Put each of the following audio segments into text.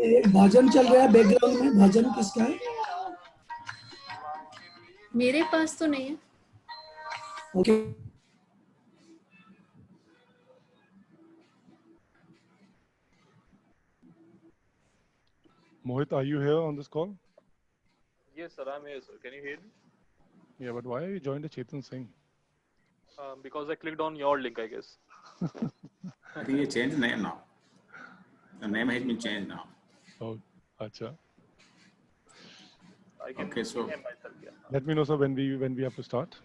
एक भजन चल रहा है बैकग्राउंड में, भजन किसका है? मेरे पास तो नहीं है। Okay. Mohit, are you here on this call? Yes, sir, I'm here, sir. Can you hear me? Yeah, but why are you joined the Chetan Singh? Because I clicked on your link, I guess. I think you changed the name now. The name has been changed now. Oh, acha. I can Okay, so rename myself, yeah. Let me know, sir, when we have to start.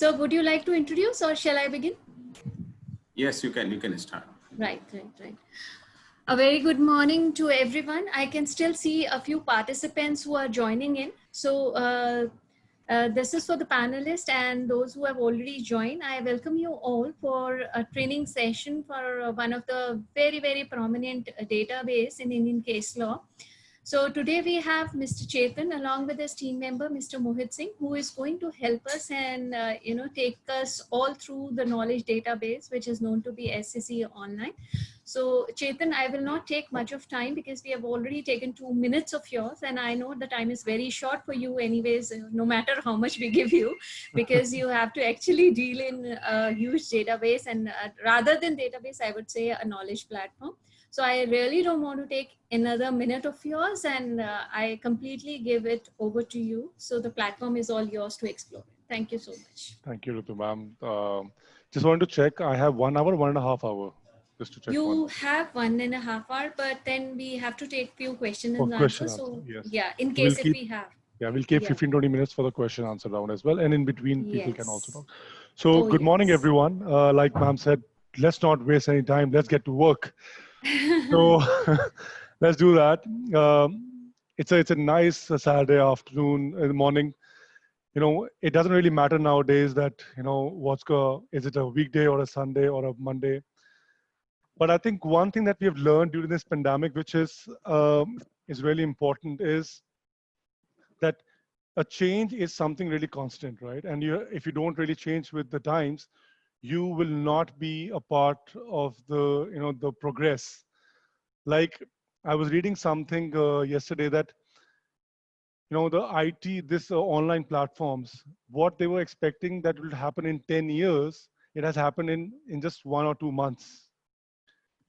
So would you like to introduce or shall I begin? yes, you can start. Right. A very good morning to everyone. I can still see a few participants who are joining in. So this is for the panelists and those who have already joined. I welcome you all for a training session for one of the very, very prominent database in Indian case law. So today we have Mr. Chetan along with his team member, Mr. Mohit Singh, who is going to help us and take us all through the knowledge database, which is known to be SCC Online. So Chetan, I will not take much of time because we have already taken 2 minutes of yours, and I know the time is very short for you anyways, no matter how much we give you, because you have to actually deal in a huge database, and rather than database, I would say a knowledge platform. So I really don't want to take another minute of yours, and I completely give it over to you. So the platform is all yours to explore. Thank you so much. Thank you, Ritu ma'am. Just wanted to check. I have 1 hour, 1.5 hours. Just to check. You have 1.5 hours, but then we have to take few questions and answers. So yes. yeah, in case if we have. Yeah, we'll keep 15-20 minutes for the question answer round as well. And in between, people can also talk. So good morning, everyone. Like ma'am said, let's not waste any time. Let's get to work. So let's do that. It's a nice Saturday afternoon in the morning. It doesn't really matter nowadays that, is it a weekday or a Sunday or a Monday? But I think one thing that we have learned during this pandemic, which is really important, is that a change is something really constant, right? And if you don't really change with the times, you will not be a part of the progress. Like I was reading something yesterday that the this online platforms, what they were expecting that will happen in 10 years, it has happened in just 1 or 2 months.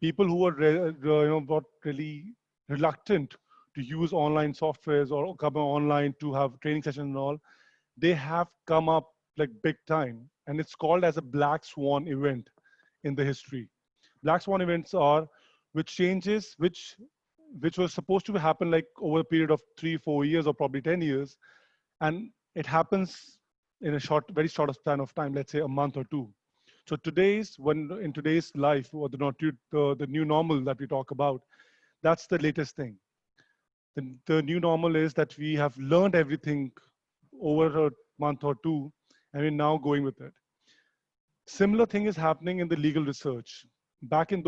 People who are not really reluctant to use online softwares or come online to have training sessions and all, they have come up like big time. And it's called as a black swan event in the history. Black swan events are changes which was supposed to happen like over a period of 3-4 years or probably 10 years. And it happens in a very short span of time, let's say a month or two. So in today's life, or the new normal that we talk about, that's the latest thing. The new normal is that we have learned everything over a month or two, and we're now going with it. Similar thing is happening in the legal research. Back in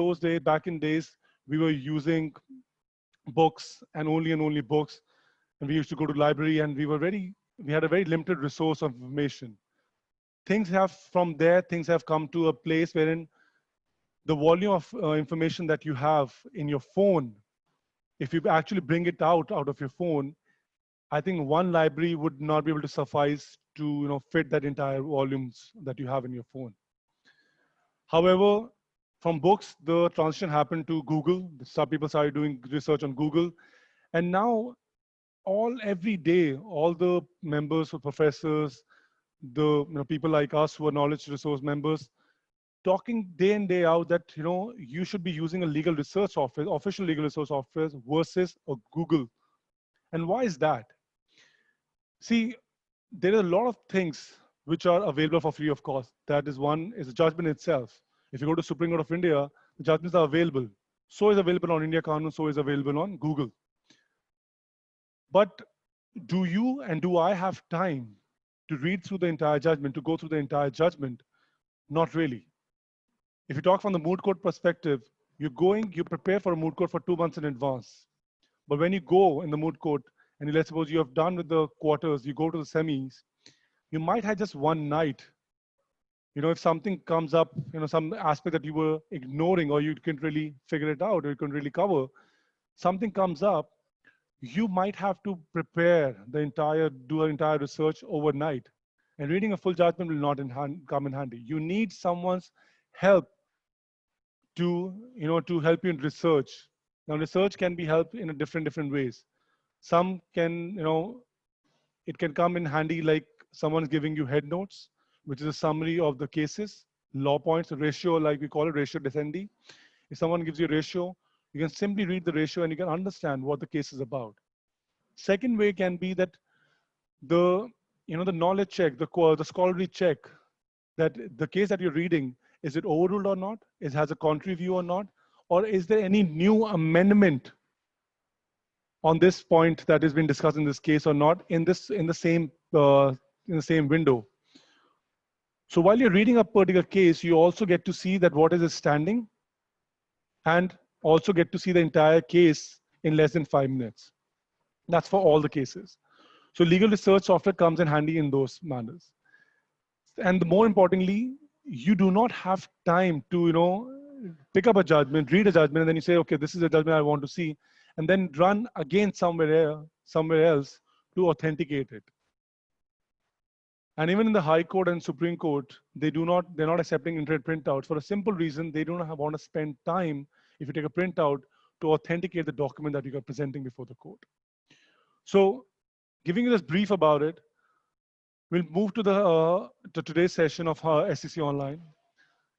days, we were using books and only books, and we used to go to the library, and we had a very limited resource of information. Things have come to a place wherein the volume of information that you have in your phone, if you actually bring it out of your phone, I think one library would not be able to suffice to fit that entire volumes that you have in your phone. However, from books, the transition happened to Google. Some people started doing research on Google, and now every day, all the members or professors, the people like us who are knowledge resource members, talking day in day out that you should be using a legal research software, official legal resource software versus a Google. And why is that? See, there are a lot of things which are available for free of cost. That is one is the judgment itself. If you go to Supreme Court of India, the judgments are available. So is available on India Kanun, so is available on Google. But do you and do I have time to read through the entire judgment, to go through the entire judgment? Not really. If you talk from the moot court perspective, you prepare for a moot court for 2 months in advance. But when you go in the moot court, and let's suppose you have done with the quarters, you go to the semis, you might have just one night. If something comes up, some aspect that you were ignoring or you couldn't really figure it out or you couldn't really cover, something comes up, you might have to prepare do an entire research overnight. And reading a full judgment will not come in handy. You need someone's help to help you in research. Now, research can be helped in a different ways. Some can, it can come in handy like someone's giving you head notes, which is a summary of the cases, law points, ratio, like we call it, ratio descendi. If someone gives you a ratio, you can simply read the ratio and you can understand what the case is about. Second way can be that the knowledge check, the scholarly check, that the case that you're reading, is it overruled or not? Has a contrary view or not? Or is there any new amendment on this point that has been discussed in this case or not in the same window? So while you're reading a particular case, you also get to see that what is its standing, and also get to see the entire case in less than 5 minutes. That's for all the cases. So legal research software comes in handy in those manners. And more importantly, you do not have time to pick up a judgment, read a judgment, and then you say, okay, this is a judgment I want to see, and then run again somewhere else to authenticate it. And even in the High Court and Supreme Court, they're not accepting internet printouts for a simple reason. They don't want to spend time, if you take a printout, to authenticate the document that you are presenting before the court. So giving you this brief about it, we'll move to today's session of SCC Online.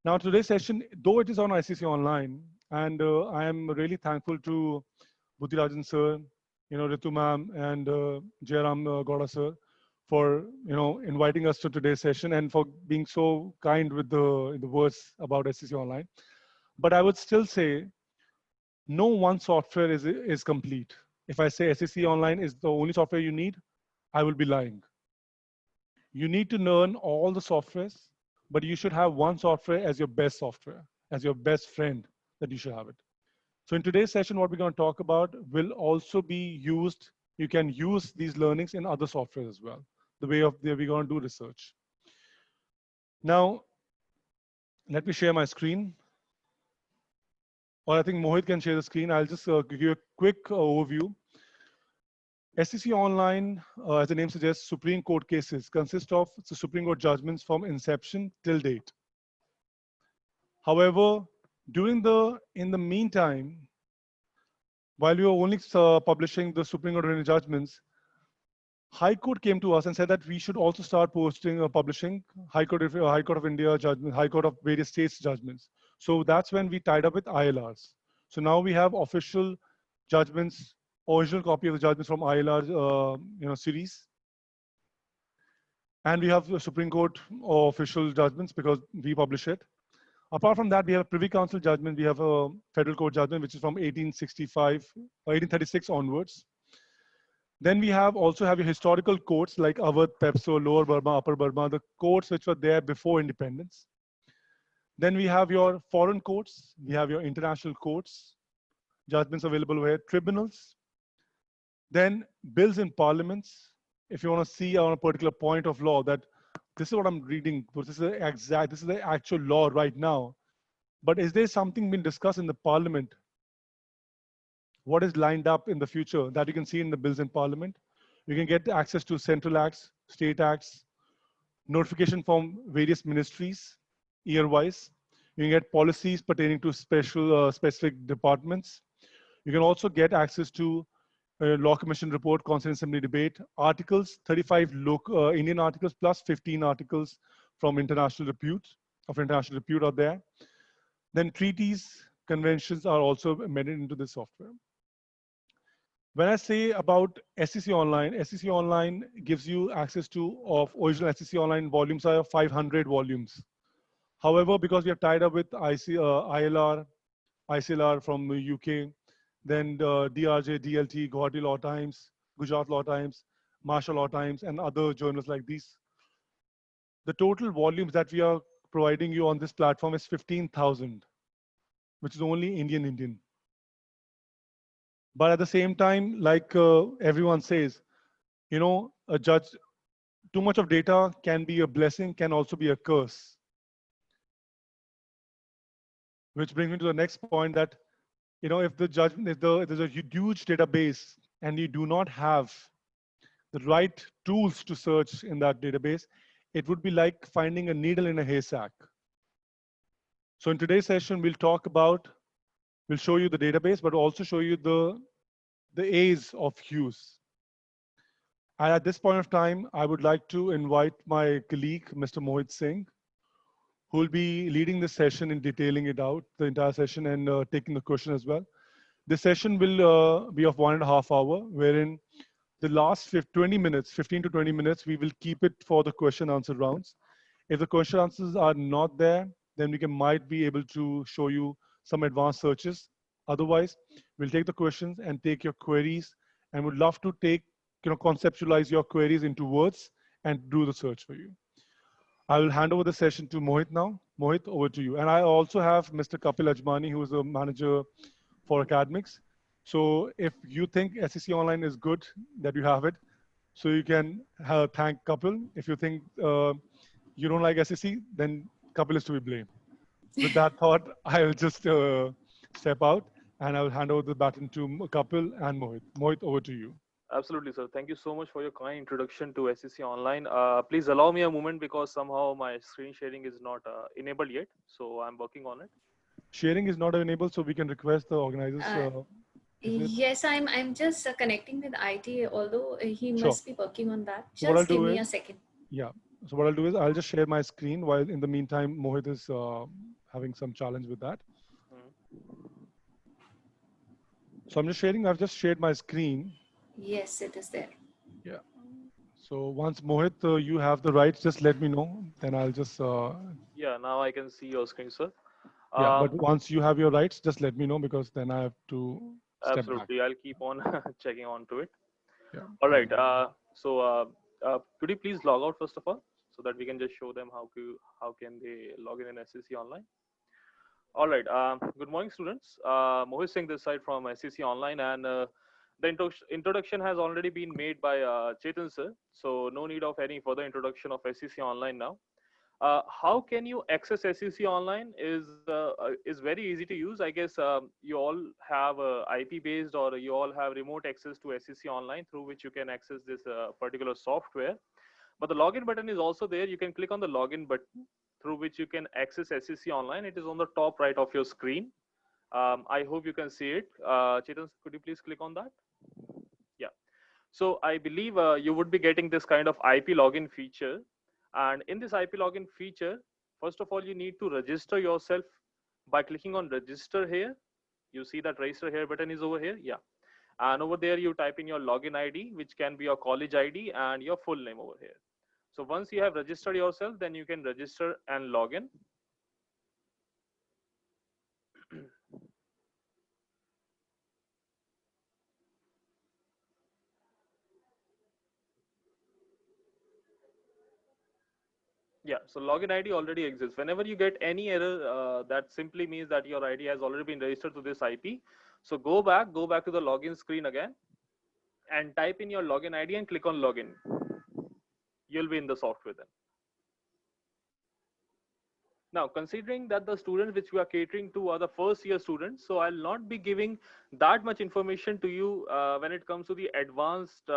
Now, today's session, though it is on SCC Online, and I am really thankful to Buddhirajan sir, Ritu ma'am, and Jairam Gowda sir for inviting us to today's session and for being so kind with the words about SCC Online. But I would still say no one software is complete. If I say SCC Online is the only software you need, I will be lying. You need to learn all the softwares, but you should have one software as your best software, as your best friend, that you should have it. So in today's session, what we're going to talk about will also be used. You can use these learnings in other softwares as well, the way we're going to do research. Now, let me share my screen. Or I think Mohit can share the screen. I'll just give you a quick overview. SCC Online, as the name suggests, Supreme Court cases consist of the Supreme Court judgments from inception till date. However, in the meantime, while we were only publishing the Supreme Court judgments, High Court came to us and said that we should also start publishing High Court of India judgments, High Court of various states judgments. So that's when we tied up with ILRs. So now we have official judgments, original copy of the judgments from ILR series. And we have the Supreme Court official judgments because we publish it. Apart from that, we have a Privy Council judgment. We have a federal court judgment, which is from 1865 or 1836 onwards. Then we also have your historical courts like Awadh, Pepso, Lower Burma, Upper Burma, the courts which were there before independence. Then we have your foreign courts. We have your international courts, judgments available where tribunals. Then bills in parliaments. If you want to see on a particular point of law that this is what I'm reading, this is the actual law right now. But is there something being discussed in the parliament? What is lined up in the future that you can see in the bills in parliament? You can get access to central acts, state acts, notification from various ministries, year-wise. You can get policies pertaining to specific departments. You can also get access to Law Commission report, Constituent Assembly debate, articles, 35 Indian articles plus 15 articles from international repute are there. Then treaties, conventions are also embedded into the software. When I say about SCC Online gives you access to original SCC Online volumes are 500 volumes. However, because we are tied up with ILR, ICLR from the UK, then DRJ, DLT, Guwahati Law Times, Gujarat Law Times, Marshall Law Times, and other journals like these. The total volumes that we are providing you on this platform is 15,000, which is only Indian. But at the same time, like everyone says, a judge too much of data can be a blessing, can also be a curse. Which brings me to the next point that, if there's a huge database and you do not have the right tools to search in that database, it would be like finding a needle in a haystack. So in today's session, we'll show you the database, but also show you the A's of Hughes. And at this point of time, I would like to invite my colleague, Mr. Mohit Singh, who will be leading the session and detailing it out, the entire session, and taking the question as well. This session will be of 1.5 hours, wherein the last 15 to 20 minutes, we will keep it for the question answer rounds. If the question answers are not there, then we might be able to show you some advanced searches. Otherwise, we'll take the questions and take your queries, and would love to conceptualize your queries into words and do the search for you. I will hand over the session to Mohit now. Mohit, over to you. And I also have Mr. Kapil Ajmani, who is the manager for academics. So if you think SEC Online is good, that you have it, so you can thank Kapil. If you think you don't like SEC, then Kapil is to be blamed. With that thought, I will just step out, and I will hand over the baton to Kapil and Mohit. Mohit, over to you. Absolutely, sir. Thank you so much for your kind introduction to SEC Online. Please allow me a moment because somehow my screen sharing is not enabled yet. So I'm working on it. Sharing is not enabled, so we can request the organizers. Yes, I'm just connecting with IT, although he must be working on that. So just give me a second. Yeah. So what I'll do is I'll just share my screen while in the meantime, Mohit is having some challenge with that. So I'm just sharing, I've just shared my screen. Yes, it is there. Yeah. So once Mohit, you have the rights, just let me know. Then I'll just. Yeah, now I can see your screen, sir. Yeah, but once you have your rights, just let me know because then I have to step absolutely, back. I'll keep on checking on to it. Yeah. All right. Could you please log out first of all, so that we can just show them how can they log in SEC Online. All right. Good morning, students. Mohit Singh this side from SEC Online, and the introduction has already been made by Chetan sir. So no need of any further introduction of SEC Online now. How can you access SEC Online is very easy to use. I guess you all have IP based, or you all have remote access to SEC Online through which you can access this particular software. But the login button is also there. You can click on the login button through which you can access SEC Online. It is on the top right of your screen. I hope you can see it. Chetan, could you please click on that? Yeah. So I believe you would be getting this kind of IP login feature. And in this IP login feature, first of all, you need to register yourself by clicking on register here. You see that register here button is over here. Yeah. And over there, you type in your login ID, which can be your college ID and your full name over here. So once you have registered yourself, then you can register and log in. Yeah, so login ID already exists. Whenever you get any error, that simply means that your ID has already been registered to this IP. So go back to the login screen again and type in your login ID and click on login. You'll be in the software then. Now, considering that the students which we are catering to are the first year students, so I'll not be giving that much information to you when it comes to the advanced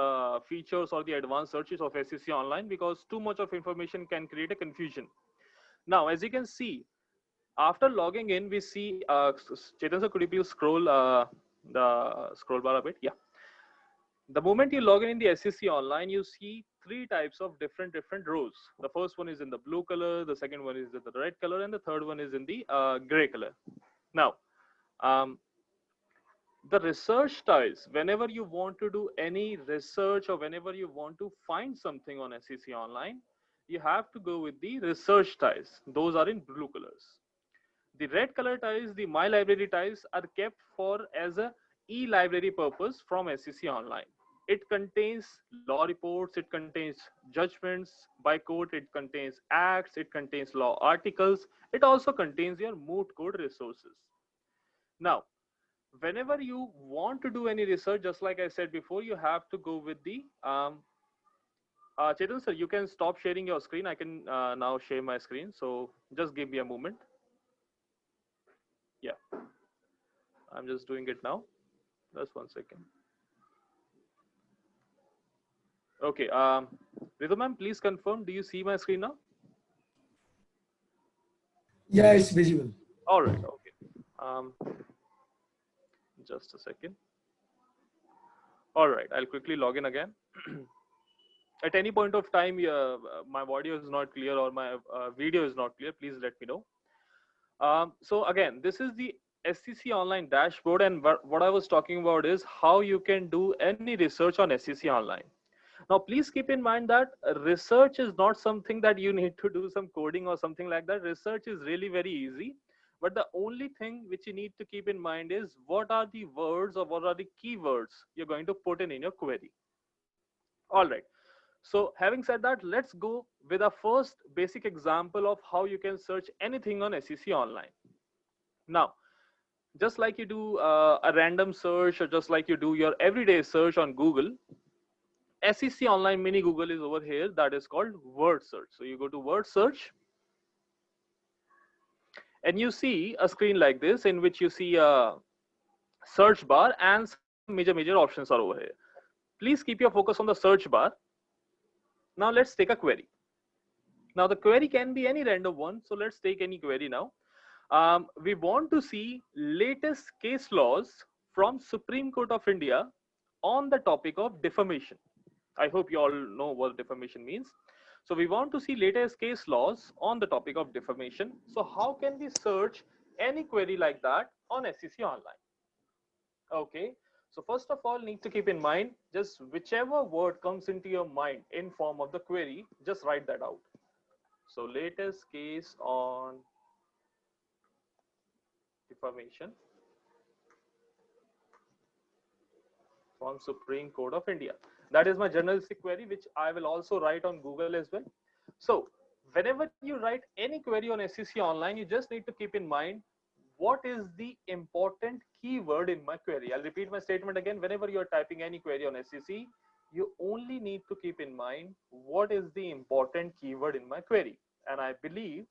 features or the advanced searches of SEC Online, because too much of information can create a confusion. Now, as you can see, after logging in, we see, Chetan sir, could you please scroll the scroll bar a bit? Yeah. The moment you log in the SEC Online, you see three types of different rows. The first one is in the blue color, the second one is in the red color, and the third one is in the gray color. Now, the research styles, whenever you want to do any research or whenever you want to find something on SEC Online, you have to go with the research styles. Those are in blue colors. The red color tiles, the My Library tiles, are kept for as a e-library purpose from SEC Online. It contains law reports, it contains judgments by court, it contains acts, it contains law articles, it also contains your moot court resources. Now, whenever you want to do any research, just like I said before, you have to go with the Chetan sir, you can stop sharing your screen. I can now share my screen. So just give me a moment. Yeah, I'm just doing it now. Just 1 second. Okay. Ritu ma'am, please confirm. Do you see my screen now? Yeah, it's visible. All right. Okay. Just a second. All right. I'll quickly log in again. At any point of time, my audio is not clear or my video is not clear, please let me know. So again, this is the SCC Online dashboard, and what I was talking about is how you can do any research on SCC Online. Now, please keep in mind that research is not something that you need to do some coding or something like that. Research is really very easy. But the only thing which you need to keep in mind is what are the words or what are the keywords you're going to put in your query. All right. So having said that, let's go with a first basic example of how you can search anything on SCC Online. Now, just like you do a random search or just like you do your everyday search on Google, SCC Online Mini Google is over here. That is called word search. So you go to word search and you see a screen like this in which you see a search bar and some major options are over here. Please keep your focus on the search bar. Now let's take a query. Now the query can be any random one. So let's take any query now. We want to see latest case laws from Supreme Court of India on the topic of defamation. I hope you all know what defamation means. So we want to see latest case laws on the topic of defamation. So how can we search any query like that on SCC Online? Okay. So first of all, need to keep in mind, just whichever word comes into your mind in form of the query, just write that out. So latest case on defamation from Supreme Court of India. That is my journalistic query, which I will also write on Google as well. So whenever you write any query on SCC Online, you just need to keep in mind what is the important keyword in my query. I'll repeat my statement again. Whenever you're typing any query on SCC, you only need to keep in mind what is the important keyword in my query. And I believe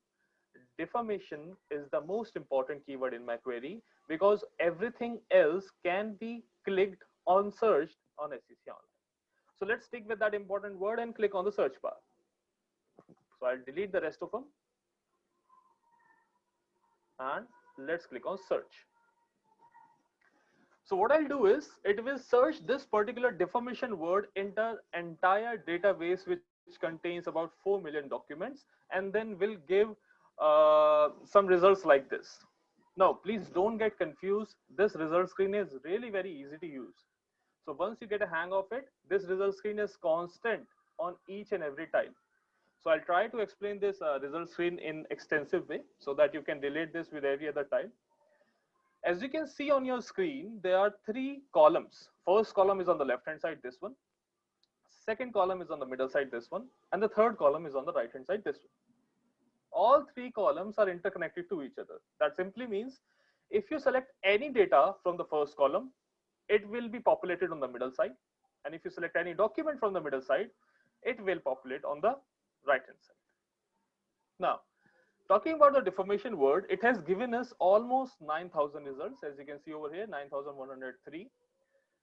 defamation is the most important keyword in my query because everything else can be clicked on searched on SCC Online. So let's stick with that important word and click on the search bar. So I'll delete the rest of them and let's click on search. So what I'll do is it will search this particular defamation word in the entire database, which contains about 4 million documents, and then will give some results like this. Now, please don't get confused. This result screen is really very easy to use. So once you get a hang of it, this result screen is constant on each and every tile. So I'll try to explain this result screen in extensive way so that you can relate this with every other tile. As you can see on your screen, there are 3 columns. First column is on the left hand side, this one. Second column is on the middle side, this one. And the third column is on the right hand side, this one. All 3 columns are interconnected to each other. That simply means if you select any data from the first column, it will be populated on the middle side. And if you select any document from the middle side, it will populate on the right hand side. Now, talking about the defamation word, it has given us almost 9,000 results. As you can see over here, 9,103.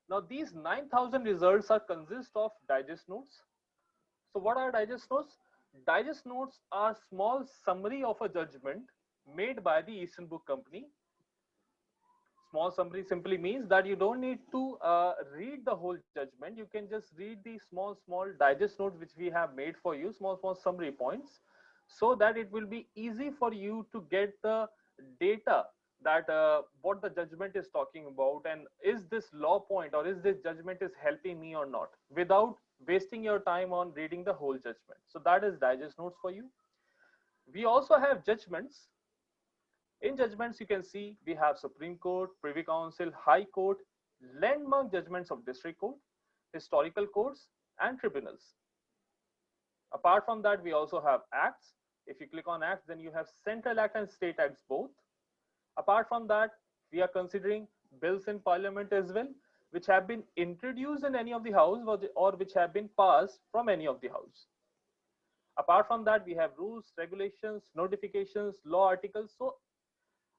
Now, these 9,000 results are consist of digest notes. So what are digest notes? Digest notes are small summary of a judgment made by the Eastern Book Company. Small summary simply means that you don't need to read the whole judgment. You can just read the small digest notes which we have made for you, small summary points, so that it will be easy for you to get the data that what the judgment is talking about, and is this law point or is this judgment is helping me or not, without wasting your time on reading the whole judgment. So that is digest notes for you. We also have judgments. In judgments, you can see we have Supreme Court, Privy Council, High Court, landmark judgments of District Court, historical courts, and tribunals. Apart from that, we also have acts. If you click on acts, then you have central act and state acts both. Apart from that, we are considering bills in parliament as well. which have been introduced in any of the house or which have been passed from any of the house. Apart from that, we have rules, regulations, notifications, law articles. So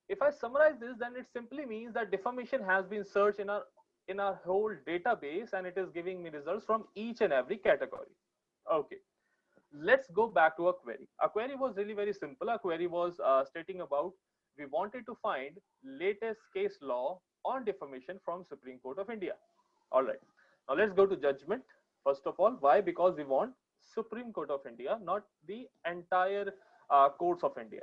if I summarize this, then it simply means that defamation has been searched in our whole database, and it is giving me results from each and every category. Okay, let's go back to a query. A query was really very simple. A query was stating about we wanted to find latest case law on defamation from Supreme Court of India. All right, now let's go to judgment. First of all, why? Because we want Supreme Court of India, not the entire courts of India.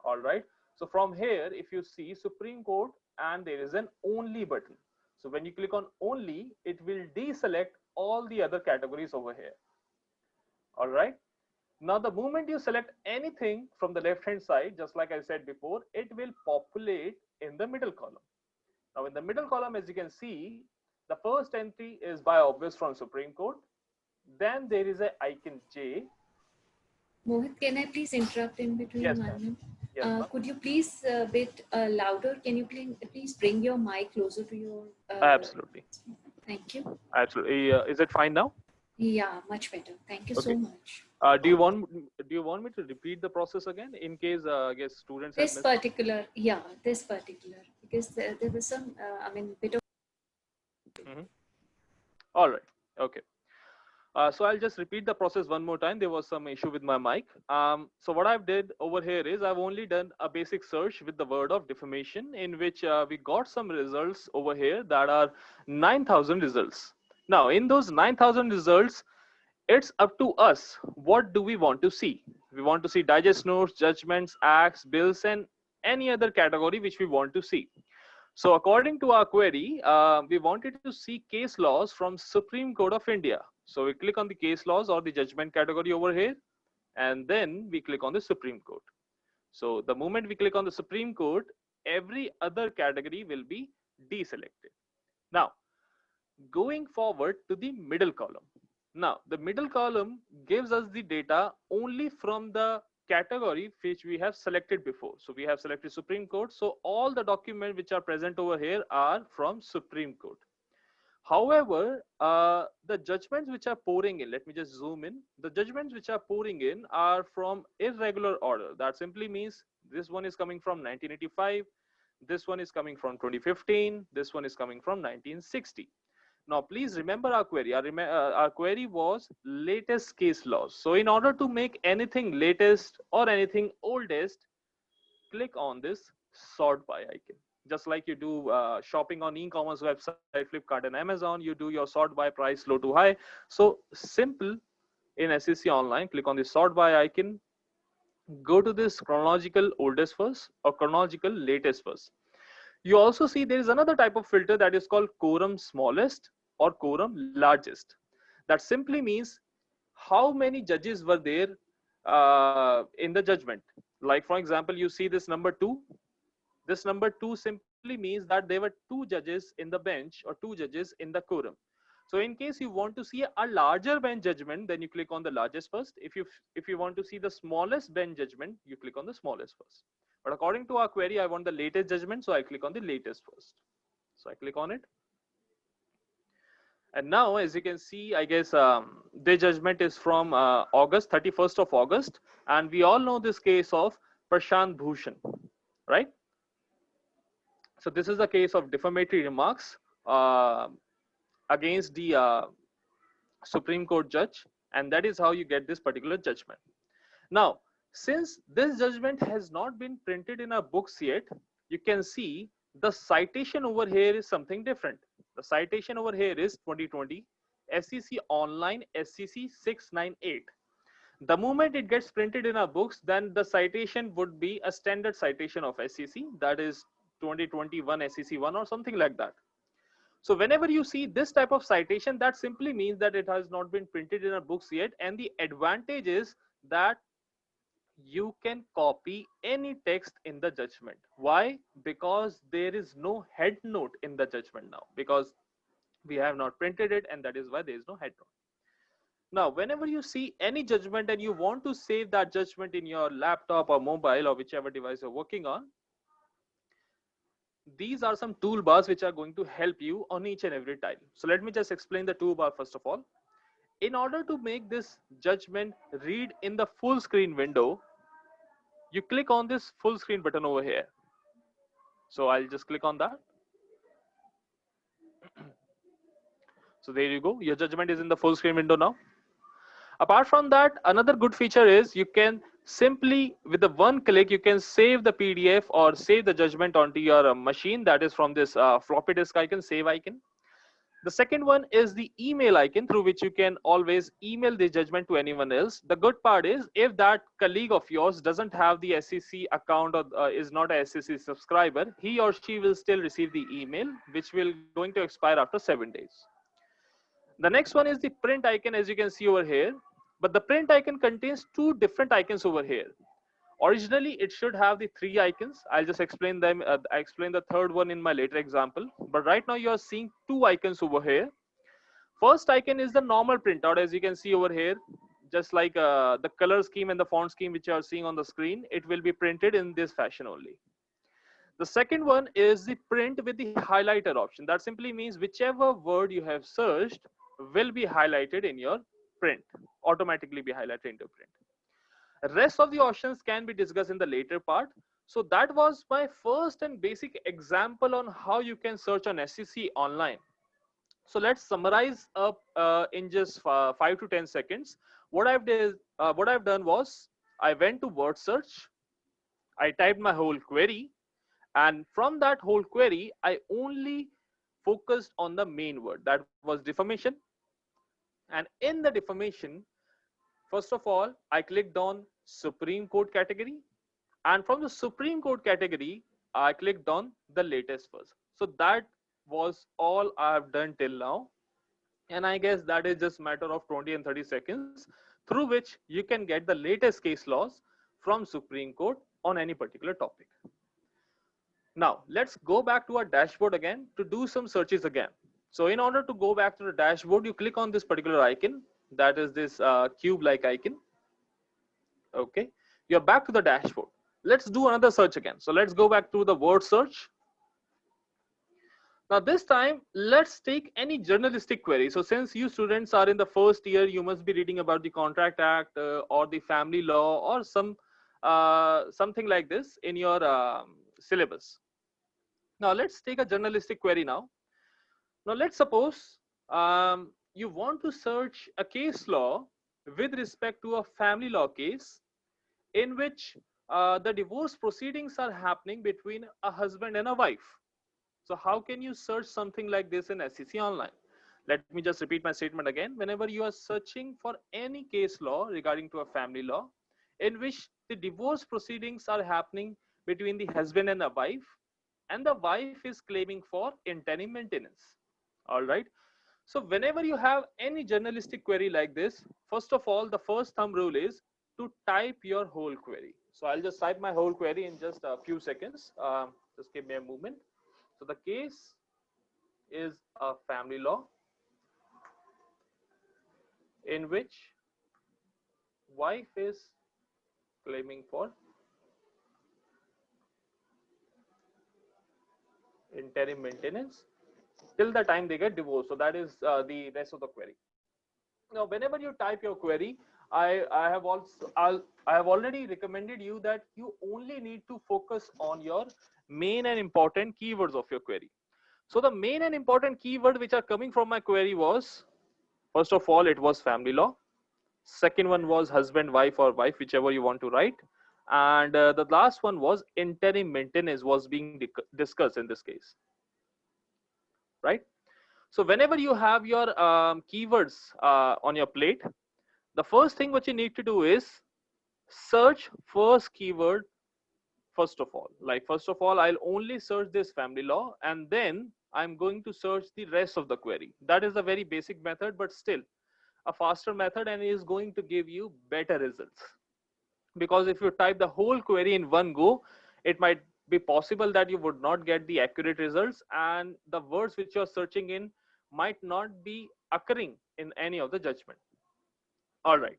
All right, so from here, if you see Supreme Court and there is an only button. So when you click on only, it will deselect all the other categories over here. All right, now the moment you select anything from the left hand side, just like I said before, it will populate in the middle column. Now in the middle column, as you can see, the first entry is by obvious from Supreme Court. Then there is a icon J. Mohit, can I please interrupt in between? Yes, 1 ma'am. minute? Yes, Could you please a bit louder? Can you please bring your mic closer to your? Absolutely. Thank you. Absolutely. Is it fine now? Yeah, much better. Thank you so Okay. much. Do you want me to repeat the process again in case I guess students have This missed? particular, yeah, this particular, because there was some, bit of. All right. Okay. So I'll just repeat the process one more time. There was some issue with my mic. So what I've did over here is I've only done a basic search with the word of defamation, in which we got some results over here that are 9,000 results. Now in those 9,000 results, it's up to us. What do we want to see? We want to see digest notes, judgments, acts, bills, and any other category which we want to see. So according to our query, we wanted to see case laws from Supreme Court of India. So we click on the case laws or the judgment category over here, and then we click on the Supreme Court. So the moment we click on the Supreme Court, every other category will be deselected. Now, going forward to the middle column. Now, the middle column gives us the data only from the category which we have selected before. So we have selected Supreme Court. So all the documents which are present over here are from Supreme Court. However, the judgments which are pouring in, let me just zoom in. The judgments which are pouring in are from irregular order. That simply means this one is coming from 1985. This one is coming from 2015. This one is coming from 1960. Now, please remember our query. Our query was latest case laws. So in order to make anything latest or anything oldest, click on this sort by icon. Just like you do shopping on e-commerce website, Flipkart and Amazon, you do your sort by price low to high. So simple in SEC Online, click on the sort by icon, go to this chronological oldest first or chronological latest first. You also see there is another type of filter that is called quorum smallest or quorum largest. That simply means how many judges were there in the judgment. Like for example, you see this number 2. This number 2 simply means that there were 2 judges in the bench or 2 judges in the quorum. So in case you want to see a larger bench judgment, then you click on the largest first. If you want to see the smallest bench judgment, you click on the smallest first. But according to our query, I want the latest judgment, so I click on the latest first. So I click on it. And now, as you can see, I guess the judgment is from 31st of August. And we all know this case of Prashant Bhushan, right? So this is a case of defamatory remarks against the Supreme Court judge. And that is how you get this particular judgment. Now, since this judgment has not been printed in our books yet, you can see the citation over here is something different. The citation over here is 2020 SEC Online SEC 698. The moment it gets printed in our books, then the citation would be a standard citation of SEC, that is 2021 SEC 1 or something like that. So whenever you see this type of citation, that simply means that it has not been printed in our books yet. And the advantage is that you can copy any text in the judgment. Why? Because there is no head note in the judgment now, because we have not printed it, and that is why there is no head note. Now, whenever you see any judgment and you want to save that judgment in your laptop or mobile or whichever device you're working on, these are some toolbars which are going to help you on each and every tile. So let me just explain the toolbar first of all. In order to make this judgment read in the full screen window, you click on this full screen button over here. So I'll just click on that. So there you go. Your judgment is in the full screen window now. Apart from that, another good feature is you can simply, with the one click, you can save the PDF or save the judgment onto your machine. That is from this floppy disk icon, save icon. The second one is the email icon through which you can always email the judgment to anyone else. The good part is if that colleague of yours doesn't have the SEC account or is not a SEC subscriber, he or she will still receive the email, which will going to expire after 7 days. The next one is the print icon, as you can see over here, but the print icon contains two different icons over here. Originally, it should have the 3 icons. I'll just explain them. I explain the third one in my later example. But right now, you are seeing 2 icons over here. First icon is the normal printout, as you can see over here. Just like the color scheme and the font scheme which you are seeing on the screen, it will be printed in this fashion only. The second one is the print with the highlighter option. That simply means whichever word you have searched will be highlighted in your print, automatically be highlighted into print. Rest of the options can be discussed in the later part. So that was my first and basic example on how you can search on SEC online. So let's summarize up in just 5 to 10 seconds. What I've done was I went to word search, I typed my whole query, and from that whole query, I only focused on the main word, that was defamation. And in the defamation, first of all, I clicked on Supreme Court category. And from the Supreme Court category, I clicked on the latest first. So that was all I've done till now. And I guess that is just a matter of 20 and 30 seconds through which you can get the latest case laws from Supreme Court on any particular topic. Now, let's go back to our dashboard again to do some searches again. So in order to go back to the dashboard, you click on this particular icon. That is this cube-like icon. Okay, you're back to the dashboard. Let's do another search again. So let's go back to the word search. Now this time, let's take any journalistic query. So since you students are in the first year, you must be reading about the Contract Act or the family law or something like this in your syllabus. Now let's take a journalistic query now. Now let's suppose you want to search a case law with respect to a family law case in which the divorce proceedings are happening between a husband and a wife. So how can you search something like this in SEC Online? Let me just repeat my statement again. Whenever you are searching for any case law regarding to a family law in which the divorce proceedings are happening between the husband and a wife, and the wife is claiming for interim maintenance. All right. So whenever you have any journalistic query like this, first of all, the first thumb rule is to type your whole query. So I'll just type my whole query in just a few seconds. Just give me a moment. So the case is a family law in which wife is claiming for interim maintenance till the time they get divorced. So that is the rest of the query. Now, whenever you type your query, I have already recommended you that you only need to focus on your main and important keywords of your query. So the main and important keyword which are coming from my query was, first of all, it was family law. Second one was husband, wife, or wife, whichever you want to write. And the last one was interim maintenance was being discussed in this case, right? So whenever you have your keywords on your plate, the first thing what you need to do is search first keyword first of all. Like first of all, I'll only search this family law and then I'm going to search the rest of the query. That is a very basic method, but still a faster method and is going to give you better results. Because if you type the whole query in one go, it might be possible that you would not get the accurate results and the words which you're searching in might not be occurring in any of the judgment. All right.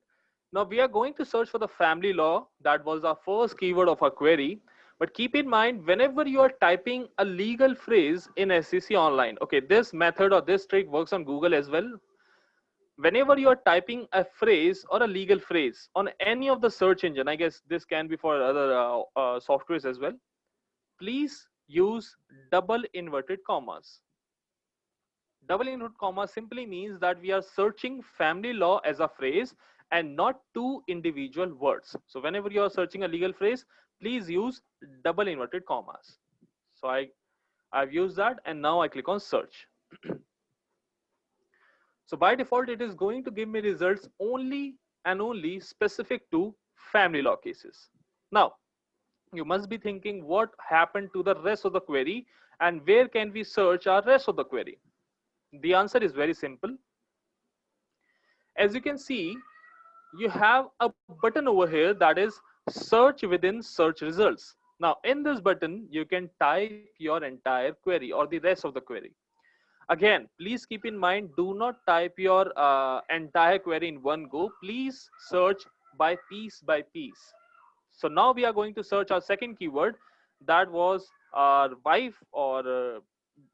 Now we are going to search for the family law. That was our first keyword of our query. But keep in mind, whenever you are typing a legal phrase in SCC Online, okay, this method or this trick works on Google as well. Whenever you are typing a phrase or a legal phrase on any of the search engine, I guess this can be for other softwares as well, please use double inverted commas. Double inverted comma simply means that we are searching family law as a phrase and not two individual words. So whenever you are searching a legal phrase, please use double inverted commas. So I've used that, and now I click on search. So by default, it is going to give me results only and only specific to family law cases. Now, you must be thinking what happened to the rest of the query and where can we search our rest of the query? The answer is very simple. As you can see, you have a button over here that is search within search results. Now in this button, you can type your entire query or the rest of the query. Again, please keep in mind, do not type your entire query in one go. Please search by piece by piece. So now we are going to search our second keyword, that was our wife or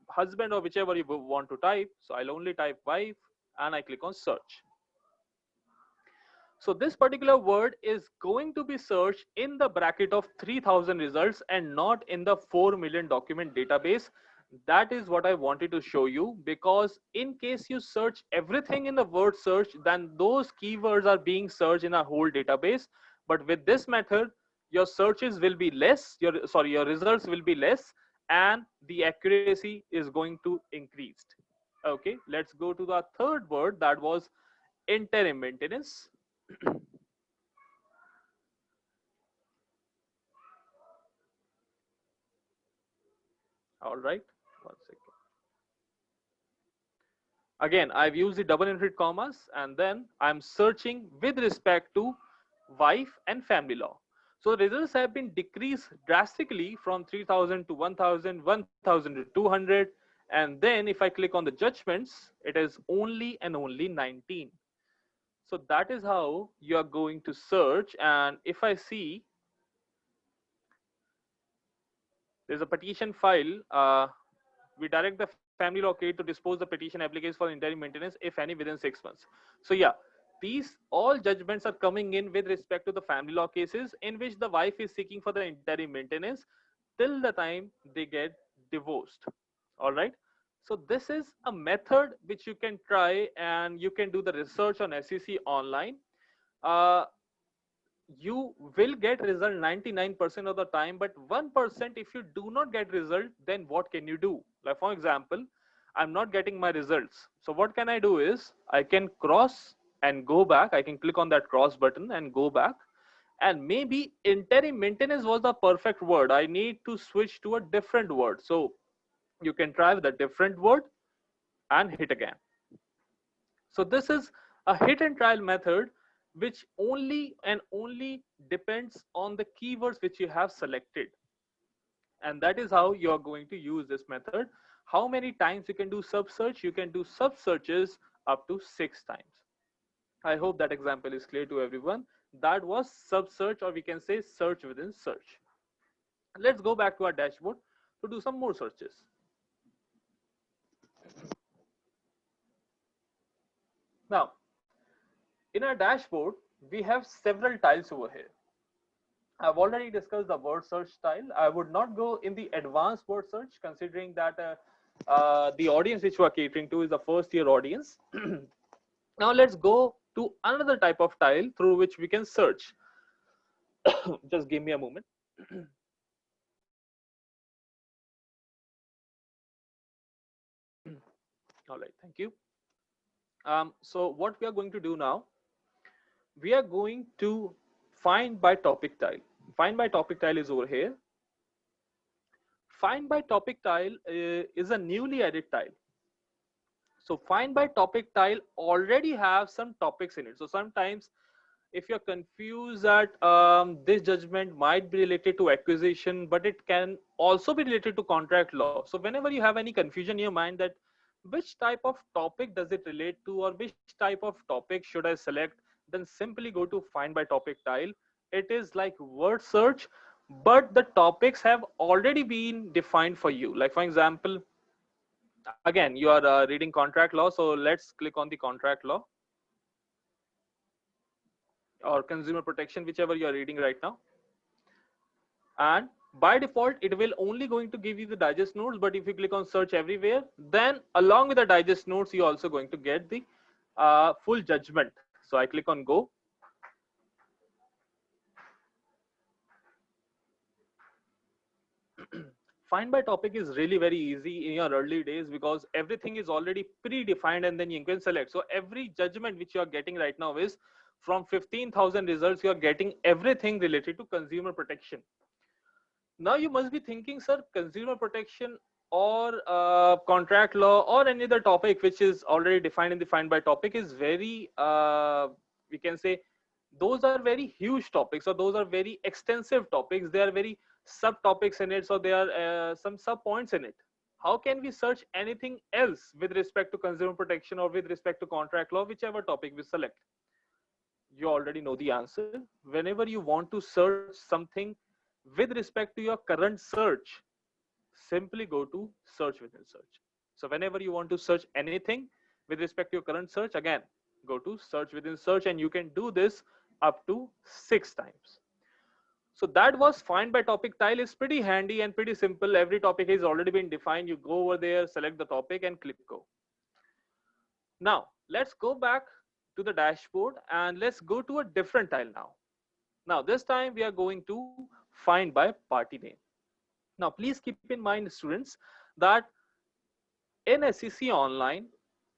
husband or whichever you want to type. So I'll only type wife and I click on search. So this particular word is going to be searched in the bracket of 3000 results and not in the 4 million document database. That is what I wanted to show you, because in case you search everything in the word search, then those keywords are being searched in a whole database. But with this method, your searches will be less, your results will be less, and the accuracy is going to increase. Okay, let's go to the third word, that was interim maintenance. All right, 1 second. Again, I've used the double inverted commas, and then I'm searching with respect to wife and family law. So the results have been decreased drastically from 3000 to 1000, 1000 to 200. And then if I click on the judgments, it is only and only 19. So that is how you are going to search. And if I see, there's a petition file. We direct the family law court to dispose the petition application for interim maintenance, if any, within 6 months. So yeah, these all judgments are coming in with respect to the family law cases in which the wife is seeking for the interim maintenance till the time they get divorced. All right. So this is a method which you can try, and you can do the research on SCC Online. You will get result 99% of the time, but 1% if you do not get result, then what can you do? Like for example, I'm not getting my results. So what can I do is I can cross and go back. I can click on that cross button and go back. And maybe interim maintenance was the perfect word. I need to switch to a different word. So you can try with a different word and hit again. So this is a hit and trial method which only and only depends on the keywords which you have selected. And that is how you are going to use this method. How many times you can do sub search? You can do sub searches up to 6 times. I hope that example is clear to everyone. That was sub search, or we can say search within search. Let's go back to our dashboard to do some more searches. Now, in our dashboard, we have several tiles over here. I've already discussed the word search style. I would not go in the advanced word search, considering that the audience which we are catering to is the first year audience. Now let's go to another type of tile through which we can search. Just give me a moment. All right, thank you. So what we are going to do now, we are going to find by topic tile. Find by topic tile is over here. Find by topic tile is a newly added tile. So find by topic tile already have some topics in it. So sometimes if you're confused that this judgment might be related to acquisition, but it can also be related to contract law. So whenever you have any confusion in your mind that which type of topic does it relate to, or which type of topic should I select, then simply go to find by topic tile. It is like word search, but the topics have already been defined for you. Like for example, again, you are reading contract law. So let's click on the contract law or consumer protection, whichever you are reading right now. And by default, it will only going to give you the digest notes. But if you click on search everywhere, then along with the digest notes, you're also going to get the full judgment. So I click on go. Find by topic is really very easy in your early days because everything is already predefined and then you can select. So every judgment which you are getting right now is from 15,000 results, you are getting everything related to consumer protection. Now you must be thinking, sir, consumer protection or contract law or any other topic which is already defined in the find by topic is very, we can say, those are very huge topics, or those are very extensive topics. They are very subtopics in it, so there are some sub points in it. How can we search anything else with respect to consumer protection or with respect to contract law, whichever topic we select? You already know the answer. Whenever you want to search something with respect to your current search, simply go to search within search. So whenever you want to search anything with respect to your current search, again, go to search within search, and you can do this up to 6 times. So that was find by topic tile. Is pretty handy and pretty simple. Every topic has already been defined. You go over there, select the topic and click go. Now let's go back to the dashboard and let's go to a different tile now. Now this time we are going to find by party name. Now please keep in mind, students, that in SEC Online,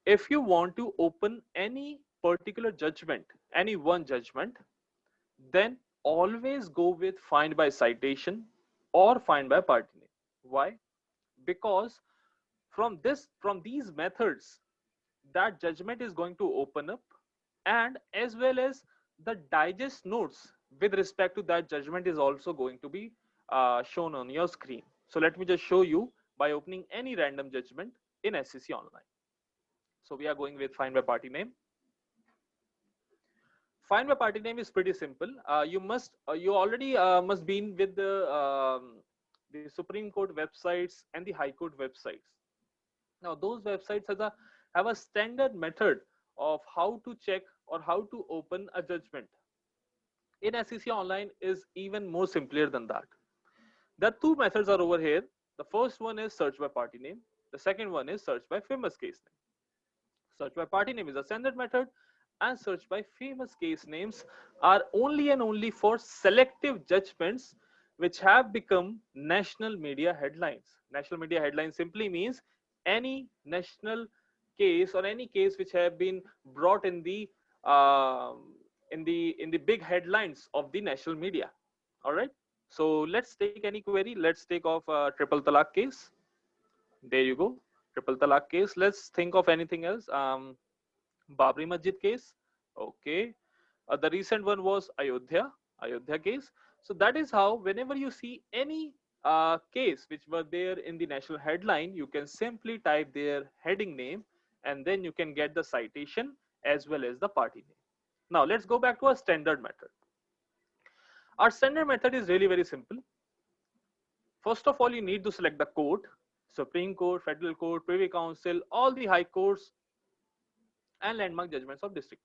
if you want to open any particular judgment, any one judgment, then always go with find by citation or find by party name. Why? Because from these methods, that judgment is going to open up, and as well as the digest notes with respect to that judgment is also going to be shown on your screen. So let me just show you by opening any random judgment in SEC Online. So we are going with find by party name. Find by party name is pretty simple. You already must be in with the Supreme Court websites and the High Court websites. Now those websites have a standard method of how to check or how to open a judgment. In SEC Online is even more simpler than that. There are two methods are over here. The first one is search by party name. The second one is search by famous case name. Search by party name is a standard method, and search by famous case names are only and only for selective judgments which have become national media headlines. National media headlines simply means any national case or any case which have been brought in the big headlines of the national media. All right. So let's take any query. Let's take off triple talaq case. There you go. Triple talaq case. Let's think of anything else. Babri Masjid case. Okay. The recent one was Ayodhya case. So that is how whenever you see any case which were there in the national headline, you can simply type their heading name and then you can get the citation as well as the party name. Now let's go back to our standard method. Our standard method is really very simple. First of all, you need to select the court, Supreme Court, Federal Court, Privy Council, all the high courts and landmark judgments of district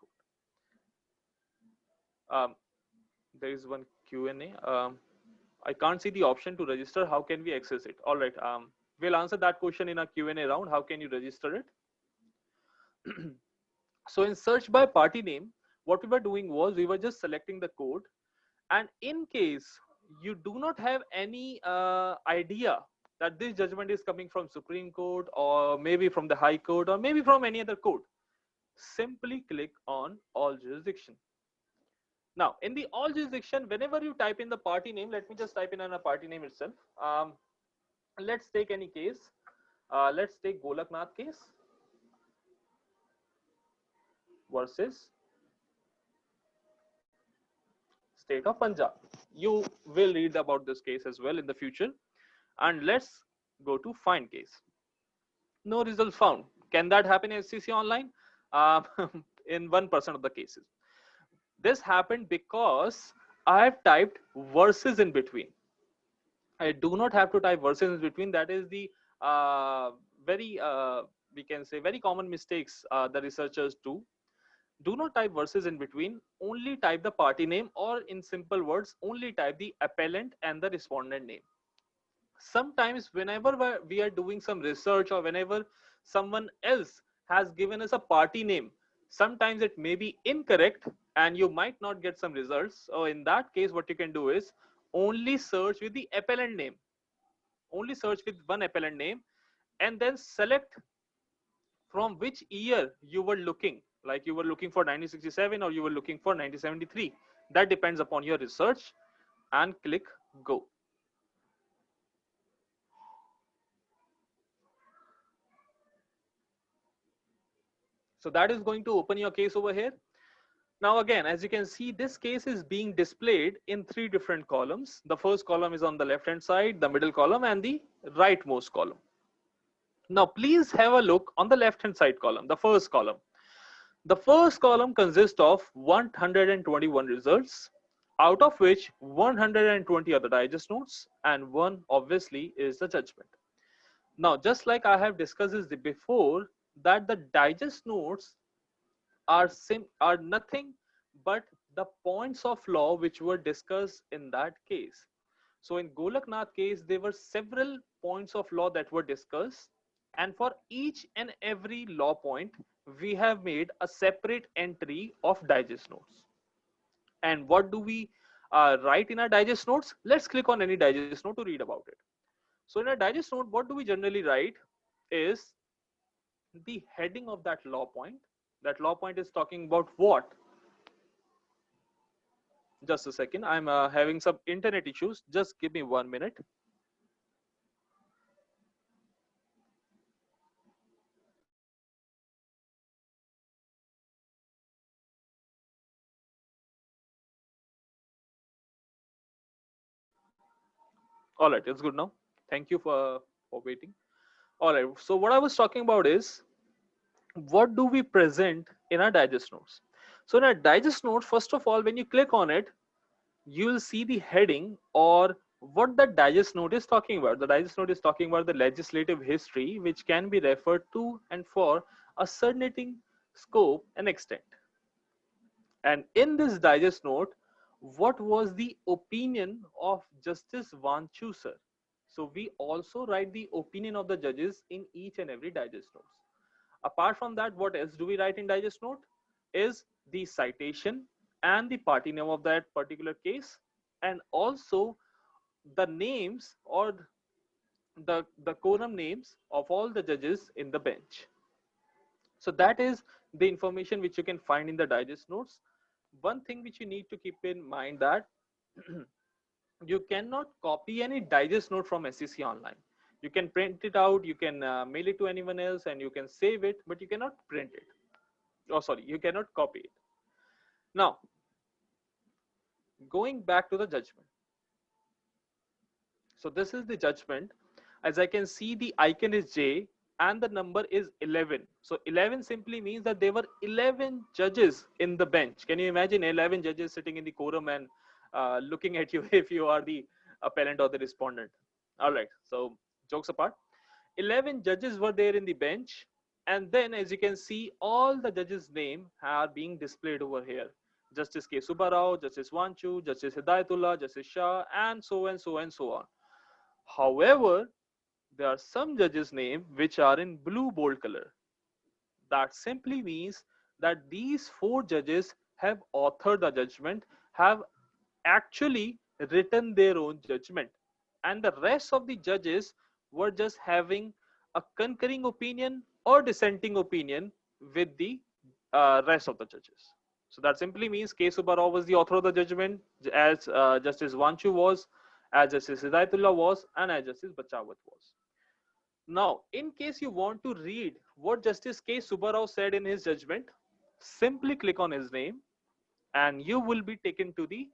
court. There is one Q&A. I can't see the option to register. How can we access it? All right. We'll answer that question in a Q&A round. How can you register it? So in search by party name, what we were doing was we were just selecting the code. And in case you do not have any idea that this judgment is coming from Supreme Court or maybe from the High Court or maybe from any other court, simply click on all jurisdiction. Now in the all jurisdiction, whenever you type in the party name, let me just type in a party name itself. Let's take any case. Let's take Golaknath case versus State of Punjab. You will read about this case as well in the future. And let's go to find case. No results found. Can that happen in SEC Online? In 1% of the cases. This happened because I have typed verses in between. I do not have to type verses in between. That is the very we can say very common mistakes the researchers do. Do not type verses in between. Only type the party name, or in simple words, only type the appellant and the respondent name. Sometimes whenever we are doing some research, or whenever someone else has given us a party name, sometimes it may be incorrect and you might not get some results. So in that case, what you can do is only search with the appellant name, only search with one appellant name, and then select from which year you were looking, like you were looking for 1967 or you were looking for 1973. That depends upon your research, and click go. So that is going to open your case over here. Now again, as you can see, this case is being displayed in 3 different columns. The first column is on the left hand side, the middle column, and the rightmost column. Now please have a look on the left hand side column, the first column. The first column consists of 121 results, out of which 120 are the digest notes and 1 obviously is the judgment. Now, just like I have discussed this before, that the digest notes are nothing but the points of law which were discussed in that case. So in Golaknath case, there were several points of law that were discussed, and for each and every law point, we have made a separate entry of digest notes. And what do we write in our digest notes? Let's click on any digest note to read about it. So in a digest note, what do we generally write is the heading of that law point. That law point is talking about what? Just a second, I'm having some internet issues. Just give me 1 minute. All right, it's good now. Thank you for waiting. All right, so what I was talking about is, what do we present in our digest notes? So in our digest notes, first of all, when you click on it, you will see the heading or what the digest note is talking about. The digest note is talking about the legislative history, which can be referred to and for ascertaining scope and extent. And in this digest note, what was the opinion of Justice Vanchu sir? So we also write the opinion of the judges in each and every digest notes. Apart from that, what else do we write in digest note? Is the citation and the party name of that particular case, and also the names or the quorum names of all the judges in the bench. So that is the information which you can find in the digest notes. One thing which you need to keep in mind, that you cannot copy any digest note from SCC online. You can print it out, you can mail it to anyone else, and you can save it, but you cannot print it. Oh, sorry, you cannot copy it. Now, going back to the judgment. So this is the judgment. As I can see, the icon is J and the number is 11. So 11 simply means that there were 11 judges in the bench. Can you imagine 11 judges sitting in the quorum and looking at you if you are the appellant or the respondent? All right, so jokes apart, 11 judges were there in the bench, and then as you can see, all the judges' name are being displayed over here. Justice K. Subbarao, Justice Vanchu, Justice Hidayatullah, Justice Shah, and so and so and so on. However, there are some judges' names which are in blue bold color. That simply means that these 4 judges have authored the judgment, have actually written their own judgment, and the rest of the judges were just having a concurring opinion or dissenting opinion with the rest of the judges. So that simply means K. Subbarao was the author of the judgment, as Justice Vanchu was, as Justice Hidayatullah was, and as Justice Bachawat was. Now, in case you want to read what Justice K. Subbarao said in his judgment, simply click on his name and you will be taken to the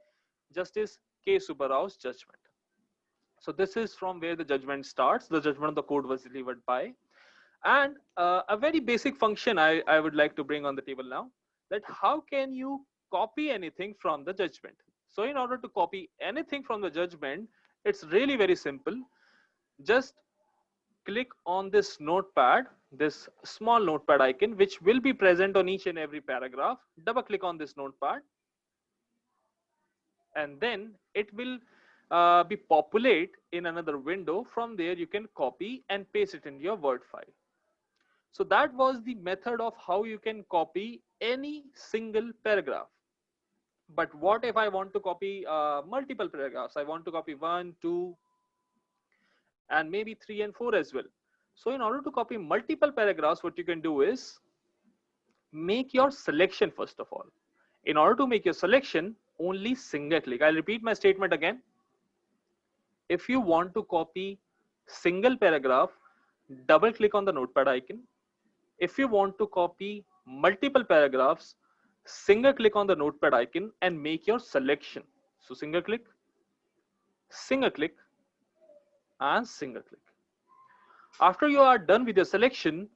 Justice K. Subbarao's judgment. So this is from where the judgment starts. The judgment of the court was delivered by. And a very basic function I would like to bring on the table now, that how can you copy anything from the judgment? So in order to copy anything from the judgment, It's really very simple. Just click on this notepad, this small notepad icon, which will be present on each and every paragraph. Double click on this notepad, and then it will be populate in another window. From there, you can copy and paste it into your Word file. So that was the method of how you can copy any single paragraph. But what if I want to copy multiple paragraphs? I want to copy 1, 2, and maybe 3 and 4 as well. So in order to copy multiple paragraphs, what you can do is make your selection first of all. In order to make your selection, only single click. I'll repeat my statement again. If you want to copy single paragraph, double click on the notepad icon. If you want to copy multiple paragraphs, single click on the notepad icon and make your selection. So single click, and single click. After you are done with your selection,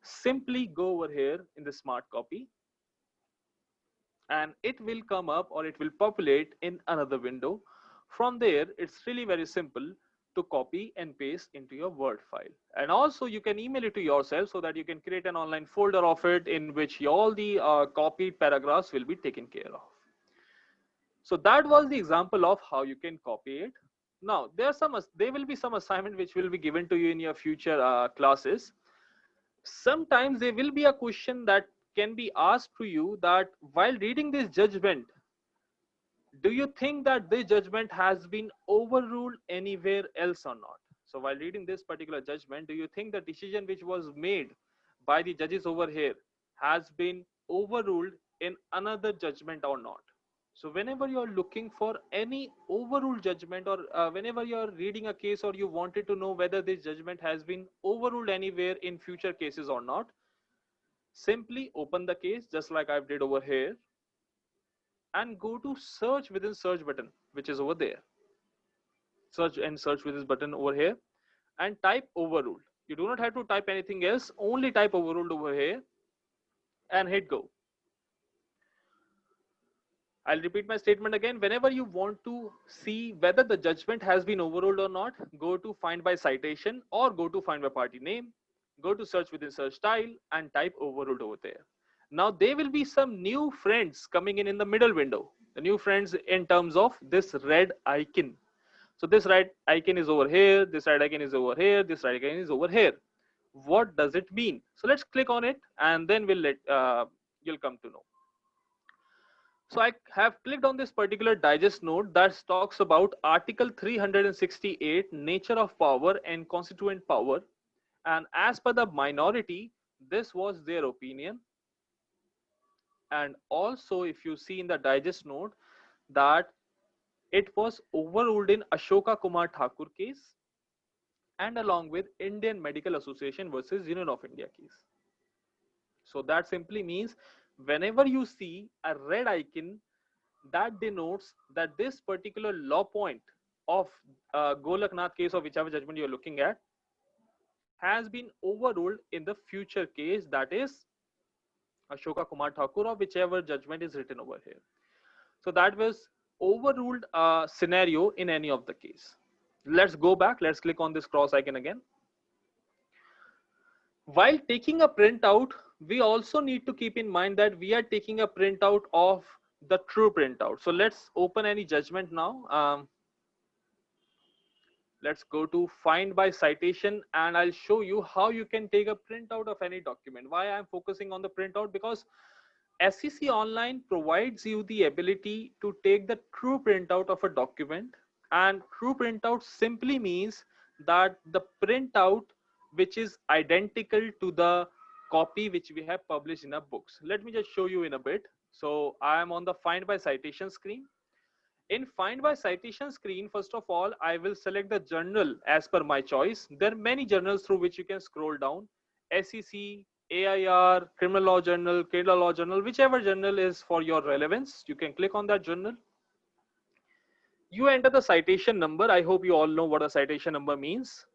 simply go over here in the smart copy, and it will come up or it will populate in another window. From there, it's really very simple to copy and paste into your Word file. And also you can email it to yourself so that you can create an online folder of it in which all the copied paragraphs will be taken care of. So that was the example of how you can copy it. Now there will be some assignment which will be given to you in your future classes. Sometimes there will be a question that can be asked to you that while reading this judgment, do you think that this judgment has been overruled anywhere else or not? So while reading this particular judgment, do you think the decision which was made by the judges over here has been overruled in another judgment or not? So whenever you're looking for any overruled judgment, or whenever you're reading a case or you wanted to know whether this judgment has been overruled anywhere in future cases or not, simply open the case just like I did over here and go to search within search button, which is over there. Search with this button over here and type overruled. You do not have to type anything else, only type overruled over here and hit go. I'll repeat my statement again. Whenever you want to see whether the judgment has been overruled or not, go to find by citation or go to find by party name, go to search within search style and type overruled over there. Now there will be some new friends coming in the middle window. The new friends in terms of this red icon. So this red icon is over here, this red icon is over here, this red icon is over here. What does it mean? So let's click on it and then you'll come to know. So I have clicked on this particular digest note that talks about Article 368, nature of power and constituent power. And as per the minority, this was their opinion. And also, if you see in the digest note that it was overruled in Ashoka Kumar Thakur case and along with Indian Medical Association versus Union of India case. So that simply means whenever you see a red icon, that denotes that this particular law point of Golaknath case or whichever judgment you're looking at has been overruled in the future case, that is Ashoka Kumar Thakur or whichever judgment is written over here. So that was overruled scenario in any of the case. Let's go back. Let's click on this cross icon again. While taking a printout, we also need to keep in mind that we are taking a printout of the true printout. So let's open any judgment now. Let's go to find by citation and I'll show you how you can take a printout of any document. Why I'm focusing on the printout? Because SEC Online provides you the ability to take the true printout of a document, and true printout simply means that the printout which is identical to the copy which we have published in our books. Let me just show you in a bit. So I am on the find by citation screen. In find by citation screen, first of all, I will select the journal as per my choice. There are many journals through which you can scroll down. SEC, AIR, Criminal Law Journal, Kerala Law Journal, whichever journal is for your relevance, you can click on that journal. You enter the citation number. I hope you all know what a citation number means.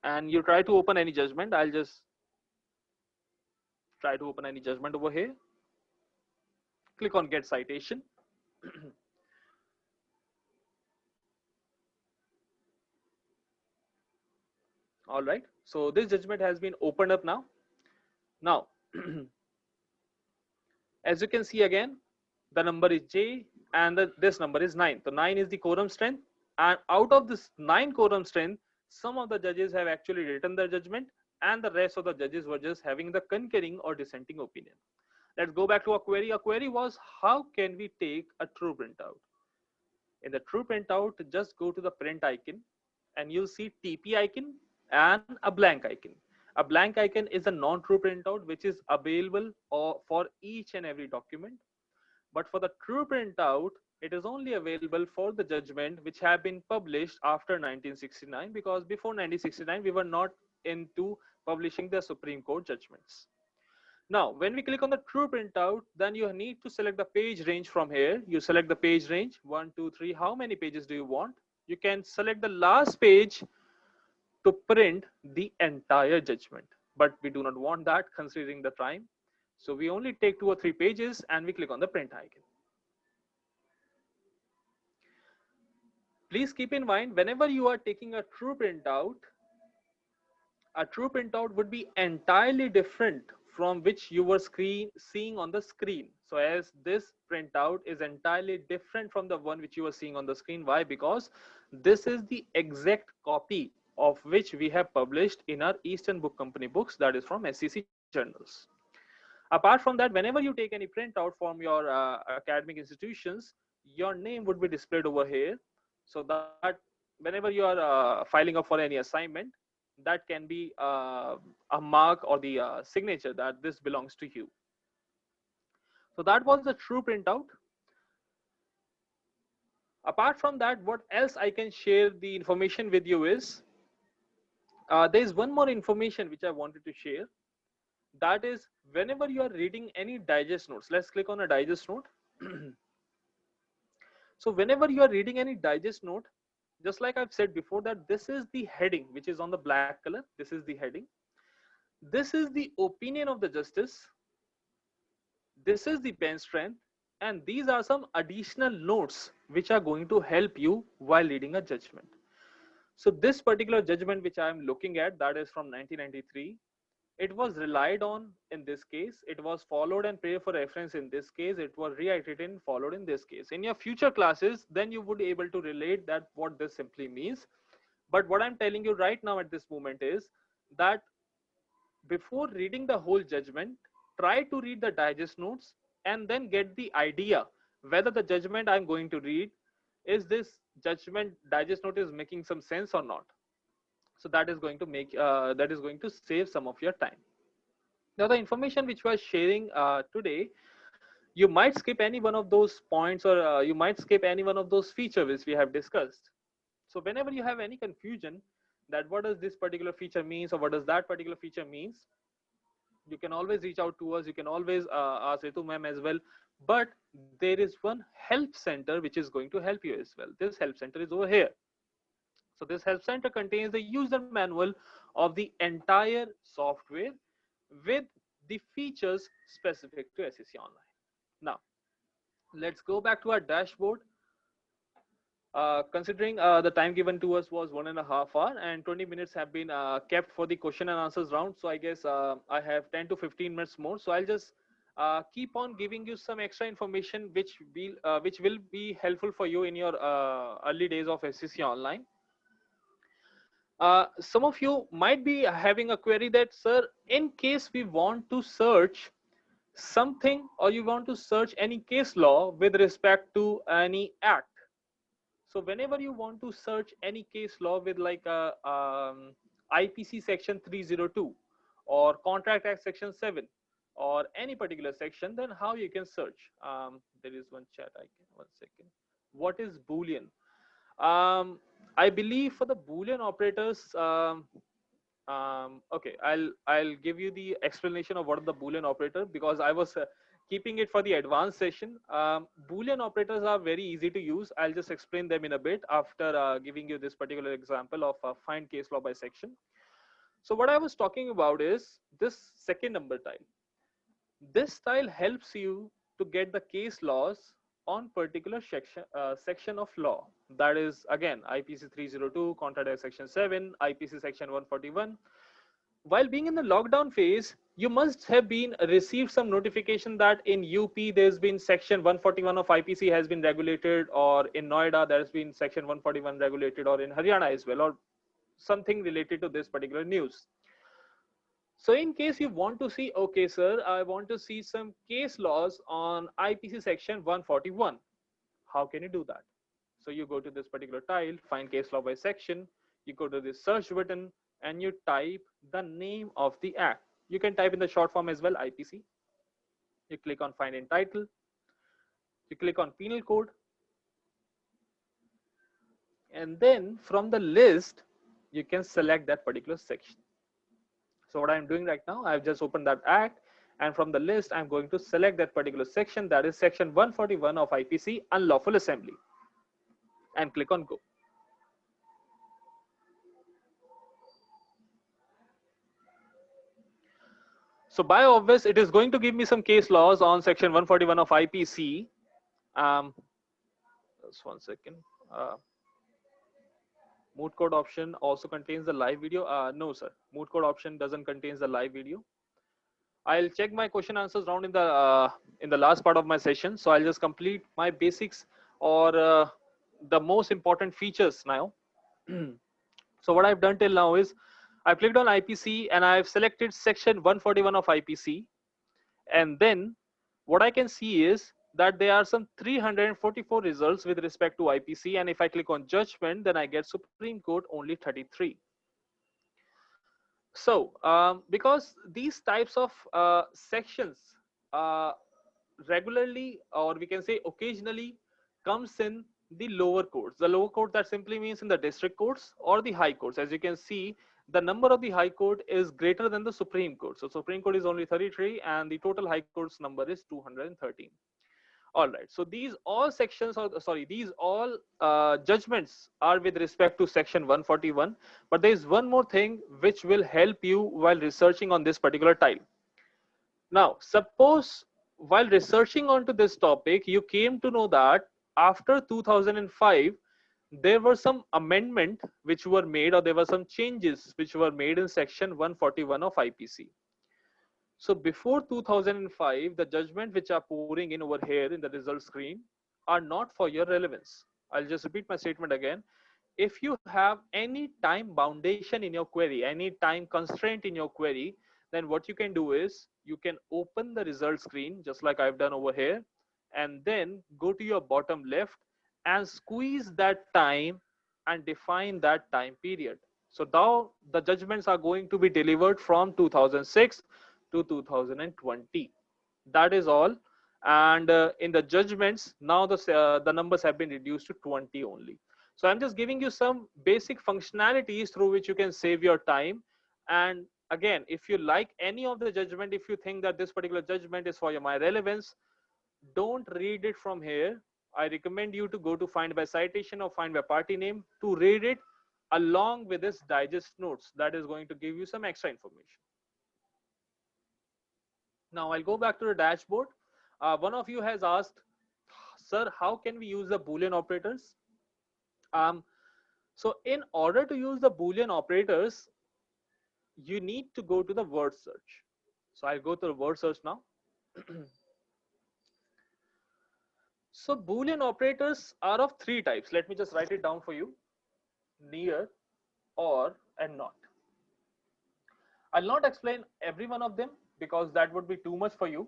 And you try to open any judgment. I'll just try to open any judgment over here. Click on get citation. All right. So this judgment has been opened up now. Now, as you can see again, the number is J and this number is 9. So 9 is the quorum strength. And out of this 9 quorum strength, some of the judges have actually written their judgment and the rest of the judges were just having the concurring or dissenting opinion. Let's go back to a query. A query was, how can we take a true printout? In the true printout, just go to the print icon and you'll see TP icon and a blank icon. A blank icon is a non-true printout which is available for each and every document. But for the true printout, it is only available for the judgment which have been published after 1969, because before 1969 we were not into publishing the Supreme Court judgments. Now, when we click on the true printout, then you need to select the page range from here. You select the page range, 1, 2, 3. How many pages do you want? You can select the last page to print the entire judgment, but we do not want that considering the time. So we only take 2 or 3 pages and we click on the print icon. Please keep in mind, whenever you are taking a true printout would be entirely different from which you were seeing on the screen. So as this printout is entirely different from the one which you were seeing on the screen. Why? Because this is the exact copy of which we have published in our Eastern Book Company books, that is from SEC journals. Apart from that, whenever you take any printout from your academic institutions, your name would be displayed over here, so that whenever you are filing up for any assignment, that can be a mark or the signature that this belongs to you. So that was the true printout. Apart from that, what else I can share the information with you is, there is one more information which I wanted to share. That is, whenever you are reading any digest notes, let's click on a digest note. So whenever you are reading any digest note, just like I've said before, that this is the heading which is on the black color. This is the heading. This is the opinion of the justice. This is the bench strength. And these are some additional notes which are going to help you while reading a judgment. So this particular judgment which I am looking at, that is from 1993. It was relied on in this case. It was followed and paid for reference in this case. It was reiterated and followed in this case. In your future classes, then you would be able to relate that what this simply means. But what I'm telling you right now at this moment is that before reading the whole judgment, try to read the digest notes and then get the idea whether the judgment I'm going to read, is this judgment digest note is making some sense or not. So that is going to make that is going to save some of your time. Now the information which we are sharing today, you might skip any one of those points, or you might skip any one of those features which we have discussed. So whenever you have any confusion that what does this particular feature means or what does that particular feature means, you can always reach out to us. You can always ask Ritu ma'am as well. But there is one help center which is going to help you as well. This help center is over here. So this help center contains the user manual of the entire software with the features specific to SEC Online. Now, let's go back to our dashboard. Considering the time given to us was 1.5 hours and 20 minutes have been kept for the question and answers round. So I guess I have 10 to 15 minutes more. So I'll just keep on giving you some extra information which will be helpful for you in your early days of SEC Online. Some of you might be having a query that, sir, in case we want to search something or you want to search any case law with respect to any act. So whenever you want to search any case law with like a IPC section 302 or Contract Act section 7 or any particular section, then how you can search? There is one chat icon. One second. What is Boolean? I believe for the Boolean operators, okay, I'll give you the explanation of what are the Boolean operator, because I was keeping it for the advanced session. Boolean operators are very easy to use. I'll just explain them in a bit after giving you this particular example of find case law by section. So what I was talking about is this second number tile. This tile helps you to get the case laws on particular section of law. That is again IPC 302, contract section 7, IPC section 141. While being in the lockdown phase, you must have been received some notification that in UP there's been section 141 of IPC has been regulated, or in Noida there's been section 141 regulated, or in Haryana as well, or something related to this particular news. So in case you want to see, okay, sir, I want to see some case laws on IPC section 141. How can you do that? So you go to this particular tile, find case law by section, you go to this search button and you type the name of the act. You can type in the short form as well, IPC. You click on find in title. You click on penal code. And then from the list, you can select that particular section. So what I'm doing right now, I've just opened that act, and from the list, I'm going to select that particular section, that is section 141 of IPC, unlawful assembly, and click on go. So by obvious, it is going to give me some case laws on section 141 of IPC. Just one second. Moot court option also contains the live video. No, sir. Moot court option doesn't contain the live video. I'll check my question answers round in the last part of my session. So I'll just complete my basics or the most important features now. So what I've done till now is I've clicked on IPC and I've selected section 141 of IPC. And then what I can see is that there are some 344 results with respect to IPC. And if I click on judgment, then I get Supreme Court only 33. So because these types of sections regularly, or we can say occasionally, comes in the lower courts. The lower court, that simply means in the district courts or the high courts. As you can see, the number of the high court is greater than the Supreme Court. So Supreme Court is only 33 and the total high court's number is 213. All right, so these all sections, or sorry, these all judgments are with respect to section 141. But there is one more thing which will help you while researching on this particular tile. Now, suppose while researching onto this topic, you came to know that after 2005, there were some amendment which were made, or there were some changes which were made in section 141 of IPC. So before 2005, the judgment which are pouring in over here in the result screen are not for your relevance. I'll just repeat my statement again. If you have any time boundation in your query, any time constraint in your query, then what you can do is you can open the result screen just like I've done over here, and then go to your bottom left and squeeze that time and define that time period. So now the judgments are going to be delivered from 2006 to 2020. That is all. And in the judgments, now the numbers have been reduced to 20 only. So I'm just giving you some basic functionalities through which you can save your time. And again, if you like any of the judgment, if you think that this particular judgment is for my relevance, don't read it from here. I recommend you to go to find by citation or find by party name to read it along with this digest notes. That is going to give you some extra information. Now I'll go back to the dashboard. One of you has asked, sir, how can we use the Boolean operators? So in order to use the Boolean operators, you need to go to the word search. So I'll go to the word search now. So Boolean operators are of three types. Let me just write it down for you. Near, or, and not. I'll not explain every one of them because that would be too much for you.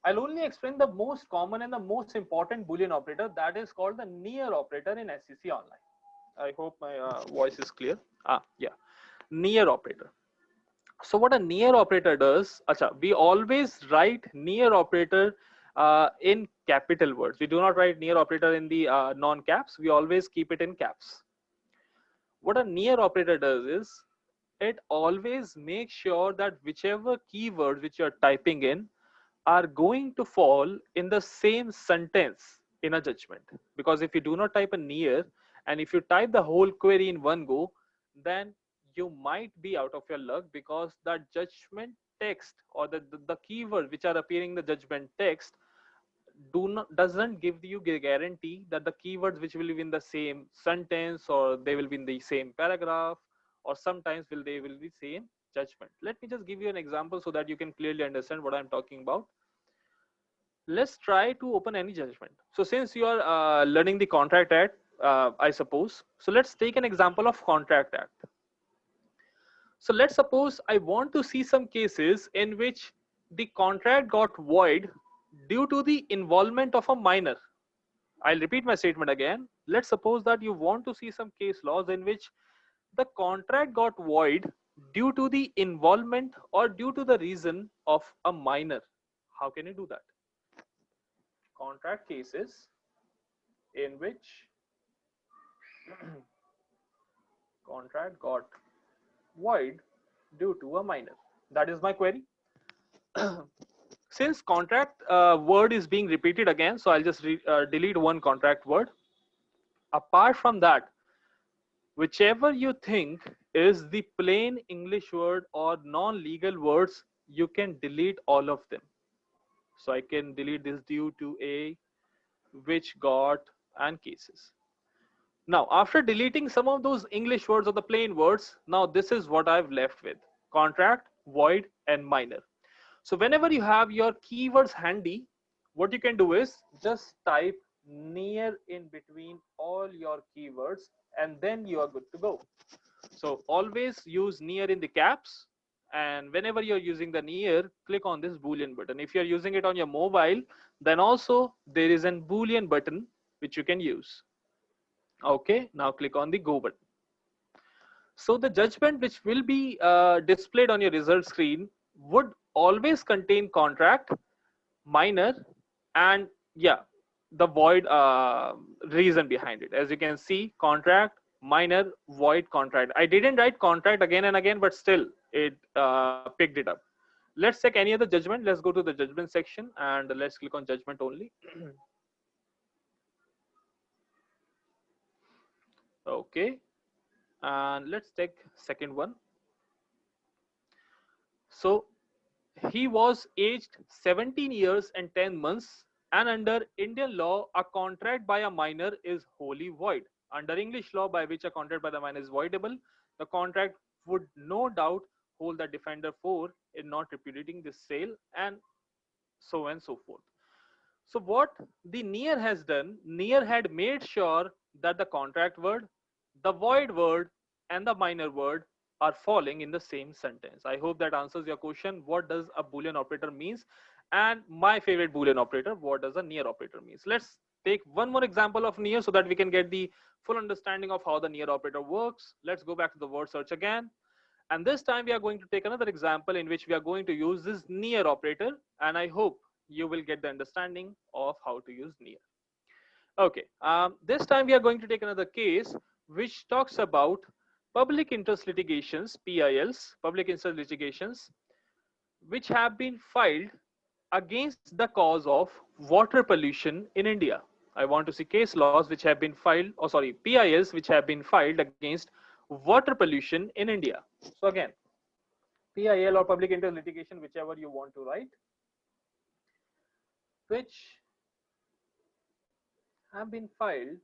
I'll only explain the most common and the most important Boolean operator, that is called the near operator in SCC Online. I hope my voice is clear. Yeah, near operator. So what a near operator does, we always write near operator in capital words. We do not write near operator in the non-caps. We always keep it in caps. What a near operator does is, it always makes sure that whichever keywords which you're typing in are going to fall in the same sentence in a judgment. Because if you do not type a near, and if you type the whole query in one go, then you might be out of your luck, because that judgment text or the keywords which are appearing in the judgment text doesn't give you guarantee that the keywords which will be in the same sentence, or they will be in the same paragraph, or sometimes they will be same judgment. Let me just give you an example so that you can clearly understand what I'm talking about. Let's try to open any judgment. So since you are learning the Contract Act, I suppose, so let's take an example of Contract Act. So let's suppose I want to see some cases in which the contract got void due to the involvement of a minor. I'll repeat my statement again. Let's suppose that you want to see some case laws in which the contract got void due to the involvement or due to the reason of a minor. How can you do that? Contract cases in which contract got void due to a minor. That is my query. Since contract word is being repeated again, so I'll just delete one contract word. Apart from that, whichever you think is the plain English word or non-legal words, you can delete all of them. So I can delete this due to a, which, got, and cases. Now, after deleting some of those English words or the plain words, now this is what I've left with: contract, void, and minor. So whenever you have your keywords handy, what you can do is just type near in between all your keywords, and then you are good to go. So always use near in the caps, and whenever you're using the near, click on this Boolean button. If you're using it on your mobile, then also there is a Boolean button which you can use. Okay, now click on the go button. So the judgment which will be displayed on your result screen would always contain contract, minor, and yeah, the void reason behind it. As you can see, contract, minor, void, contract. I didn't write contract again and again, but still it picked it up. Let's check any other judgment. Let's go to the judgment section and let's click on judgment only. Okay, and let's take second one. So he was aged 17 years and 10 months, and under Indian law, a contract by a minor is wholly void. Under English law, by which a contract by the minor is voidable, the contract would no doubt hold the defender for in not repudiating this sale, and so on and so forth. So what the near has done, near had made sure that the contract word, the void word, and the minor word are falling in the same sentence. I hope that answers your question. What does a Boolean operator means? And my favorite Boolean operator, what does a near operator means? Let's take one more example of near so that we can get the full understanding of how the near operator works. Let's go back to the word search again. And this time we are going to take another example in which we are going to use this near operator. And I hope you will get the understanding of how to use near. Okay, this time we are going to take another case which talks about public interest litigations, PILs, public interest litigations, which have been filed against the cause of water pollution in India. I want to see case laws which have been filed, or sorry, PILs which have been filed against water pollution in India. So again, PIL or public interest litigation, whichever you want to write, which have been filed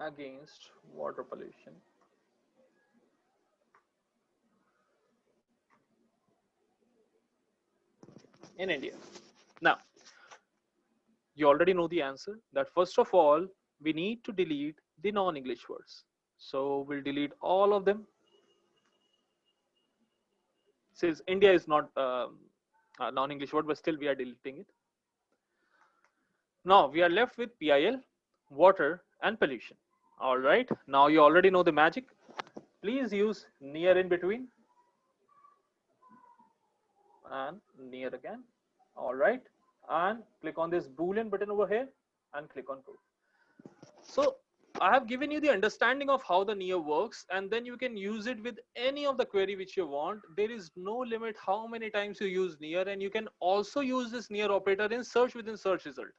against water pollution in India. Now, you already know the answer, that first of all, we need to delete the non-English words. So we'll delete all of them. Since India is not a non-English word, but still we are deleting it. Now we are left with PIL, water, and pollution. All right, now you already know the magic. Please use near in between and near again. All right, and click on this Boolean button over here and click on go. So I have given you the understanding of how the near works, and then you can use it with any of the query which you want. There is no limit how many times you use near, and you can also use this near operator in search within search result.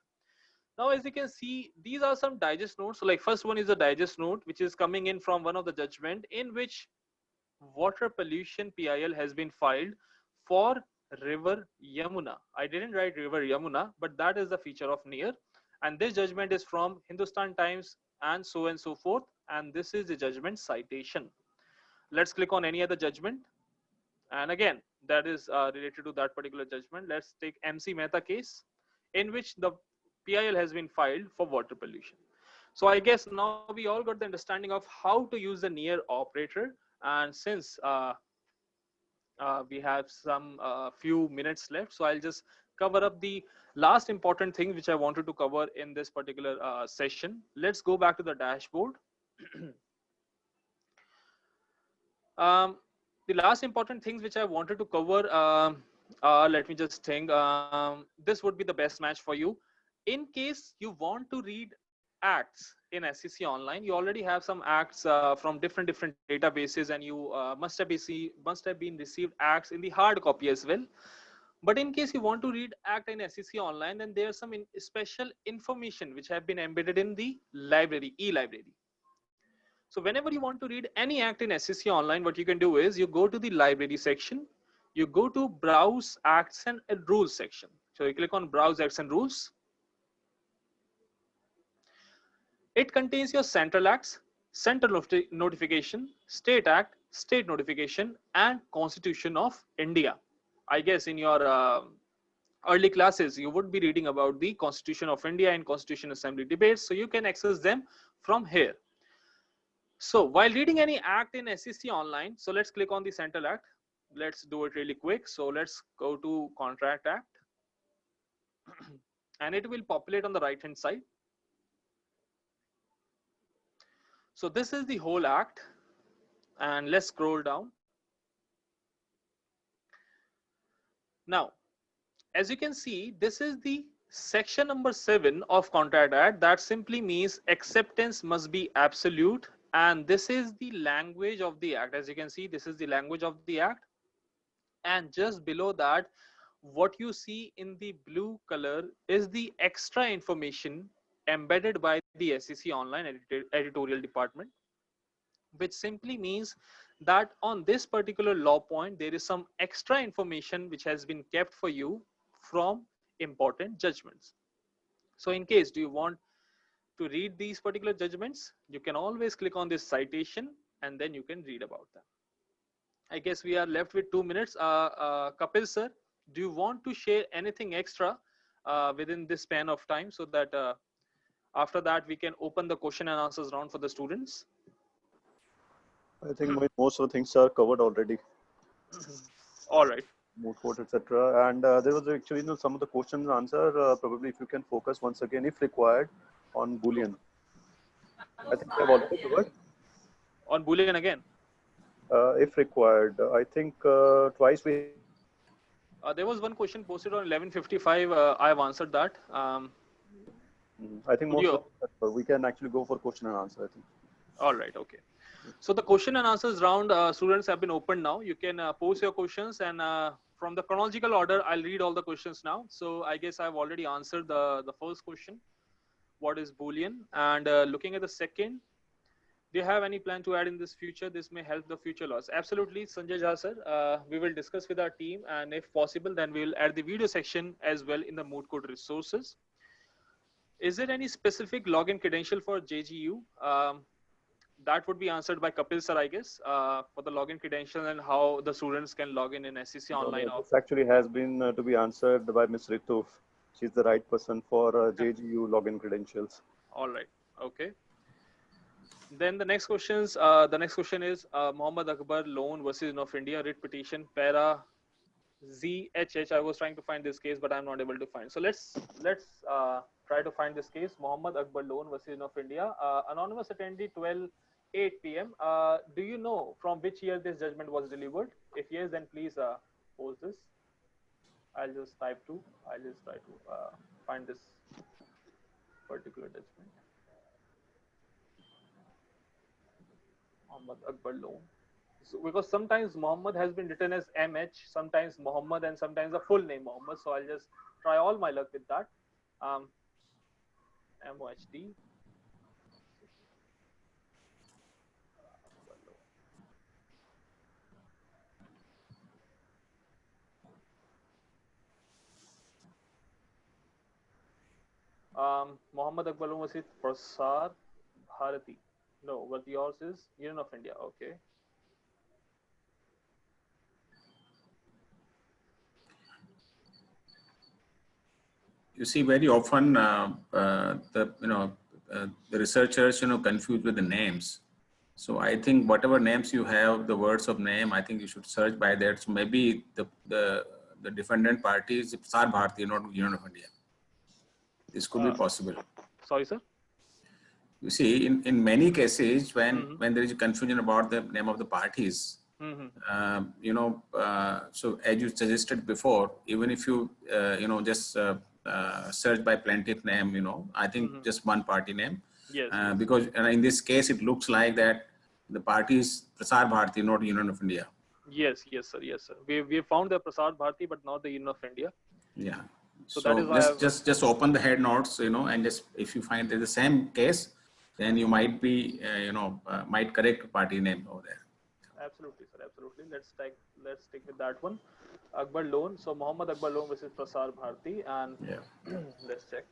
Now, as you can see, these are some digest notes. So like first one is a digest note, which is coming in from one of the judgment in which water pollution PIL has been filed for river Yamuna. I didn't write river Yamuna, but that is the feature of near. And this judgment is from Hindustan Times and so forth. And this is the judgment citation. Let's click on any other judgment. And again, that is related to that particular judgment. Let's take MC Mehta case in which the PIL has been filed for water pollution. So I guess now we all got the understanding of how to use the near operator. And since we have some few minutes left, so I'll just cover up the last important thing which I wanted to cover in this particular session. Let's go back to the dashboard. The last important things which I wanted to cover, let me just think. This would be the best match for you. In case you want to read acts in SCC Online, you already have some acts from different databases, and you must have been received acts in the hard copy as well. But in case you want to read act in SCC Online, then there's some special information which have been embedded in the library, e-library. So whenever you want to read any act in SCC Online, what you can do is you go to the library section, you go to browse acts and rules section. So you click on browse acts and rules. It contains your central acts, central notification, state act, state notification, and Constitution of India. I guess in your early classes, you would be reading about the Constitution of India and Constitution Assembly debates. So you can access them from here. So while reading any act in SCC Online, so let's click on the central act. Let's do it really quick. So let's go to Contract Act. And it will populate on the right hand side. So this is the whole act. And let's scroll down. Now, as you can see, this is the section number 7 of Contract Act. That simply means acceptance must be absolute. And this is the language of the act. As you can see, this is the language of the act. And just below that, what you see in the blue color is the extra information embedded by the SCC Online editorial department, which simply means that on this particular law point, there is some extra information which has been kept for you from important judgments. So in case do you want to read these particular judgments, you can always click on this citation and then you can read about them. I guess we are left with 2 minutes. Kapil sir, do you want to share anything extra within this span of time so that after that we can open the question and answers round for the students? I think most of the things are covered already. All right. Moot court, etc. And there was actually some of the questions and answer. Probably if you can focus once again, if required, on Boolean. I think I've already covered. On Boolean again? If required, I think twice we. There was one question posted on 11:55. I've answered that. I think most of we can actually go for question and answer, I think. All right. Okay. So the question and answers round, students, have been opened now. You can post your questions, and from the chronological order, I'll read all the questions now. So I guess I've already answered the first question. What is Boolean? And looking at the second, do you have any plan to add in this future? This may help the future laws. Absolutely, Sanjay Jha sir. We will discuss with our team, and if possible, then we'll add the video section as well in the Moot Court resources. Is there any specific login credential for JGU? That would be answered by Kapil sir, I guess, for the login credential and how the students can log in SCC Online. This actually has been to be answered by Ms. Ritu. She's the right person for JGU login credentials. All right. Okay. Then the next questions. The next question is Muhammad Akbar loan versus of India writ petition para ZHH. I was trying to find this case, but I'm not able to find. So let's try to find this case. Muhammad Akbar loan versus of India. Anonymous attendee 12:08 p.m. Do you know from which year this judgment was delivered? If yes, then please post this. I'll just try to find this particular judgment. Muhammad Akbar loan. So because sometimes Muhammad has been written as MH, sometimes Muhammad, and sometimes the full name Muhammad. So I'll just try all my luck with that. MOHD. Mohammad Akbar versus Prasar Bharati. No, but yours is Union of India. Okay. You see, very often the researchers confuse with the names. So I think whatever names you have, the words of name, I think you should search by that. So maybe the defendant party is Prasar Bharati, not Union of India. This could be possible. Sorry, sir. You see, in many cases, when there is a confusion about the name of the parties, so as you suggested before, even if you just search by plaintiff name, I think just one party name. Yes. Because in this case, it looks like that the party is Prasar Bharati, not Union of India. Yes, sir. We found the Prasar Bharati, but not the Union of India. Yeah. So that is why just open the head notes, and just if you find there's the same case, then you might be, might correct party name over there. Absolutely, sir. Absolutely. Let's stick with that one. Akbar Loan. So Mohammad Akbar Loan versus Prasar Bharati, and let's check.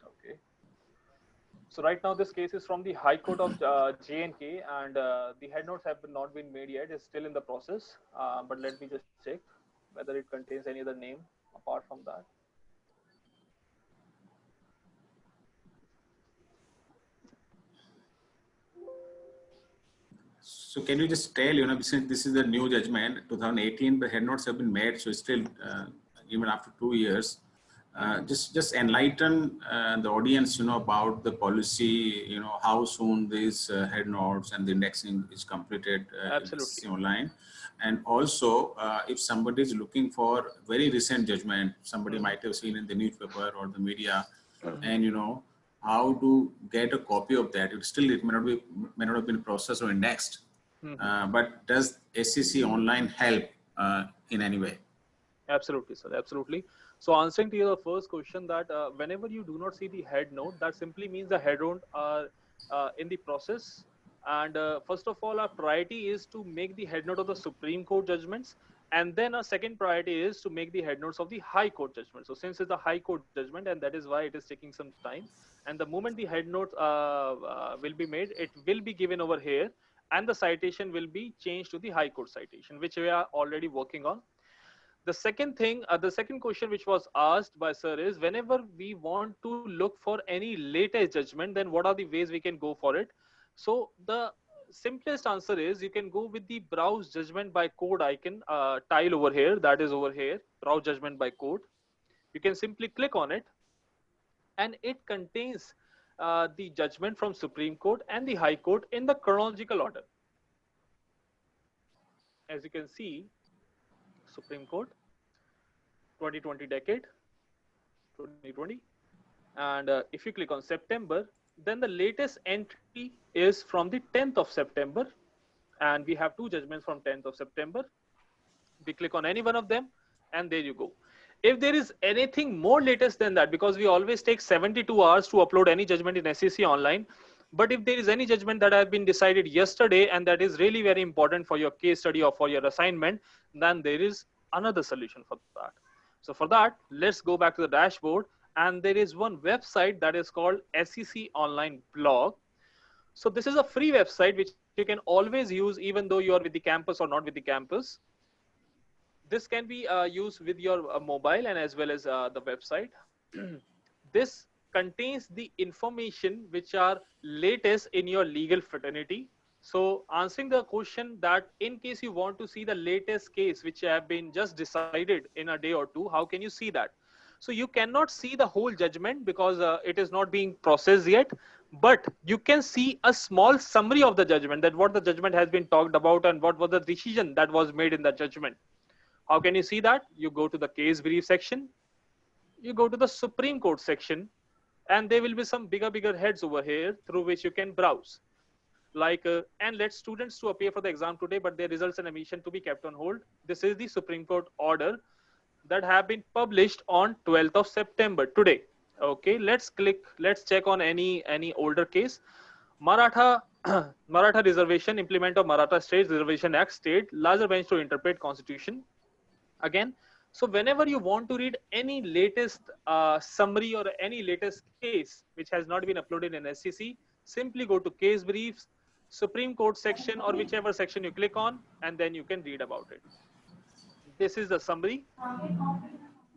Okay. So right now this case is from the High Court of J&K, and the head notes have not been made yet. It's still in the process. But let me just check whether it contains any other name apart from that. So can you just tell, since this is a new judgment, 2018, the head notes have been made, so still, even after 2 years, just enlighten the audience, about the policy, how soon these head notes and the indexing is completed online. And also, if somebody is looking for very recent judgment, somebody might have seen in the newspaper or the media, and how to get a copy of that. It may not have been processed or indexed. But does SCC online help in any way? Absolutely, sir. Absolutely. So answering to your first question, that whenever you do not see the head note, that simply means the head note are in the process. And first of all, our priority is to make the head note of the Supreme Court judgments. And then our second priority is to make the head notes of the High Court judgment. So since it's a High Court judgment, and that is why it is taking some time. And the moment the head notes will be made, it will be given over here. And the citation will be changed to the High Court citation, which we are already working on. The second thing, the second question which was asked by sir is, whenever we want to look for any latest judgment, then what are the ways we can go for it? So the simplest answer is, you can go with the browse judgment by code icon tile over here. That is over here, browse judgment by code. You can simply click on it, and it contains the judgment from Supreme Court and the High Court in the chronological order. As you can see, Supreme Court, 2020 decade, 2020. And if you click on September, then the latest entry is from the 10th of September. And we have two judgments from 10th of September. We click on any one of them, and there you go. If there is anything more latest than that, because we always take 72 hours to upload any judgment in SCC online, but if there is any judgment that has been decided yesterday and that is really very important for your case study or for your assignment, then there is another solution for that. So for that, let's go back to the dashboard, and there is one website that is called SCC Online Blog. So this is a free website which you can always use even though you are with the campus or not with the campus. This can be used with your mobile and as well as the website. This contains the information which are latest in your legal fraternity. So answering the question that in case you want to see the latest case which have been just decided in a day or two, how can you see that? So you cannot see the whole judgment because it is not being processed yet, but you can see a small summary of the judgment, that what the judgment has been talked about and what was the decision that was made in the judgment. How can you see that? You go to the case brief section, you go to the Supreme Court section, and there will be some bigger heads over here through which you can browse. Like, and let students to appear for the exam today, but their results and admission to be kept on hold. This is the Supreme Court order that have been published on 12th of September today. Okay, let's check on any older case. Maratha Reservation, implement of Maratha State Reservation Act, state larger bench to interpret constitution. again. So whenever you want to read any latest summary or any latest case which has not been uploaded in SCC, simply go to case briefs, Supreme Court section, or whichever section you click on, and then you can read about it. This is the summary.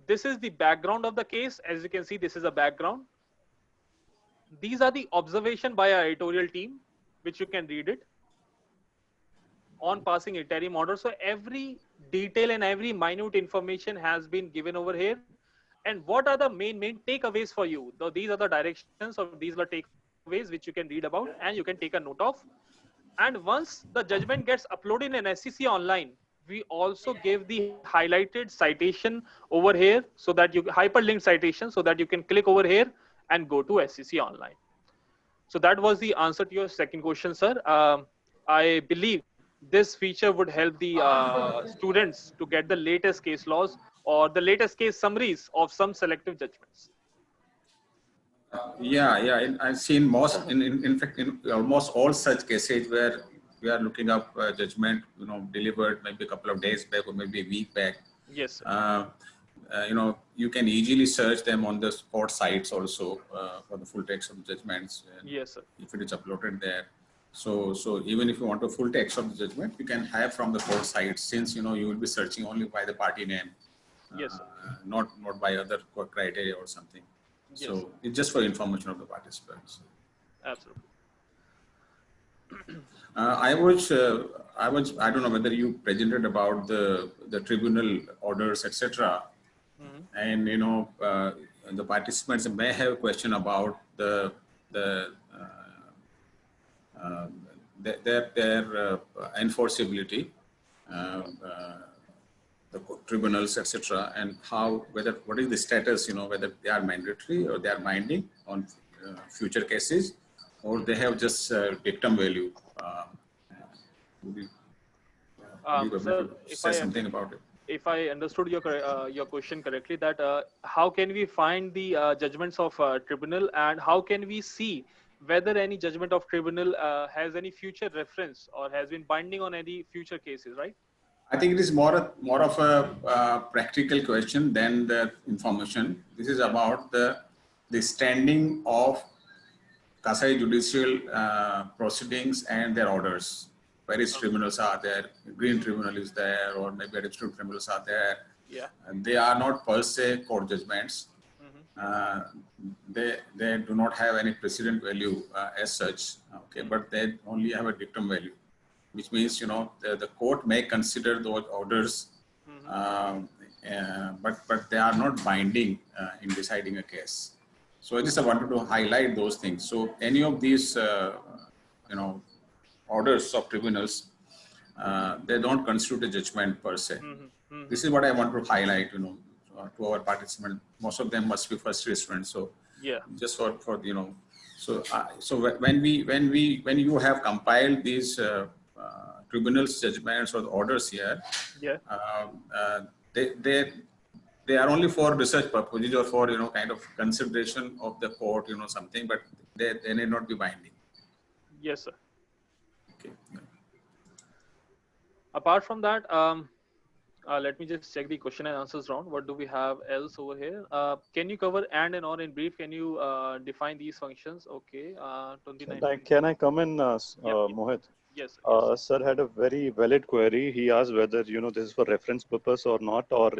This is the background of the case. As you can see, this is a background. These are the observation by our editorial team, which you can read it on passing interim order. So every detail and every minute information has been given over here. And what are the main takeaways for you? Though these are the directions, or these are takeaways which you can read about and you can take a note of. And once the judgment gets uploaded in SCC online, we also give the highlighted citation over here, so that you hyperlinked citation, so that you can click over here and go to SCC online. So that was the answer to your second question, sir. I believe this feature would help the students to get the latest case laws or the latest case summaries of some selective judgments. Yeah. I've seen most, in fact, in almost all such cases where we are looking up judgment, delivered maybe a couple of days back or maybe a week back. Yes, sir. You can easily search them on the court sites also for the full text of the judgments. Yes, sir. If it is uploaded there. So even if you want a full text of the judgment, you can have from the court sites, since you will be searching only by the party name. Yes, sir. Not by other criteria or something. Yes, so sir. it's just for information of the participants. Absolutely. I don't know whether you presented about the tribunal orders, etc. Mm-hmm. And the participants may have a question about their enforceability, the tribunals, etc., and what is the status, whether they are mandatory or they are binding on future cases, or they have just dictum value. Would you Sir, say something about it? If I understood your question correctly, that how can we find the judgments of tribunal, and how can we see whether any judgment of tribunal has any future reference or has been binding on any future cases, right? I think it is more of a practical question than the information. This is about the standing of Kasai judicial proceedings and their orders. Various tribunals are there, green tribunal is there, or maybe additional tribunals are there. Yeah. And they are not per se court judgments. Mm-hmm. They do not have any precedent value as such, okay, but they only have a dictum value, which means, the court may consider those orders, but they are not binding in deciding a case. So I just wanted to highlight those things. So any of these, orders of tribunals, they don't constitute a judgment per se. This is what I want to highlight, to our participants. Most of them must be first year students. So yeah, just for so when you have compiled these tribunals judgments or orders here, yeah, they are only for research purposes or for kind of consideration of the court, something, but they need not be binding. yes, sir. Okay. Apart from that, let me just check the question and answers round. What do we have else over here? Can you cover and or in brief? Can you define these functions? Okay. 29. Can I come in, Mohit? Yes. Sir had a very valid query. He asked whether, this is for reference purpose or not, or,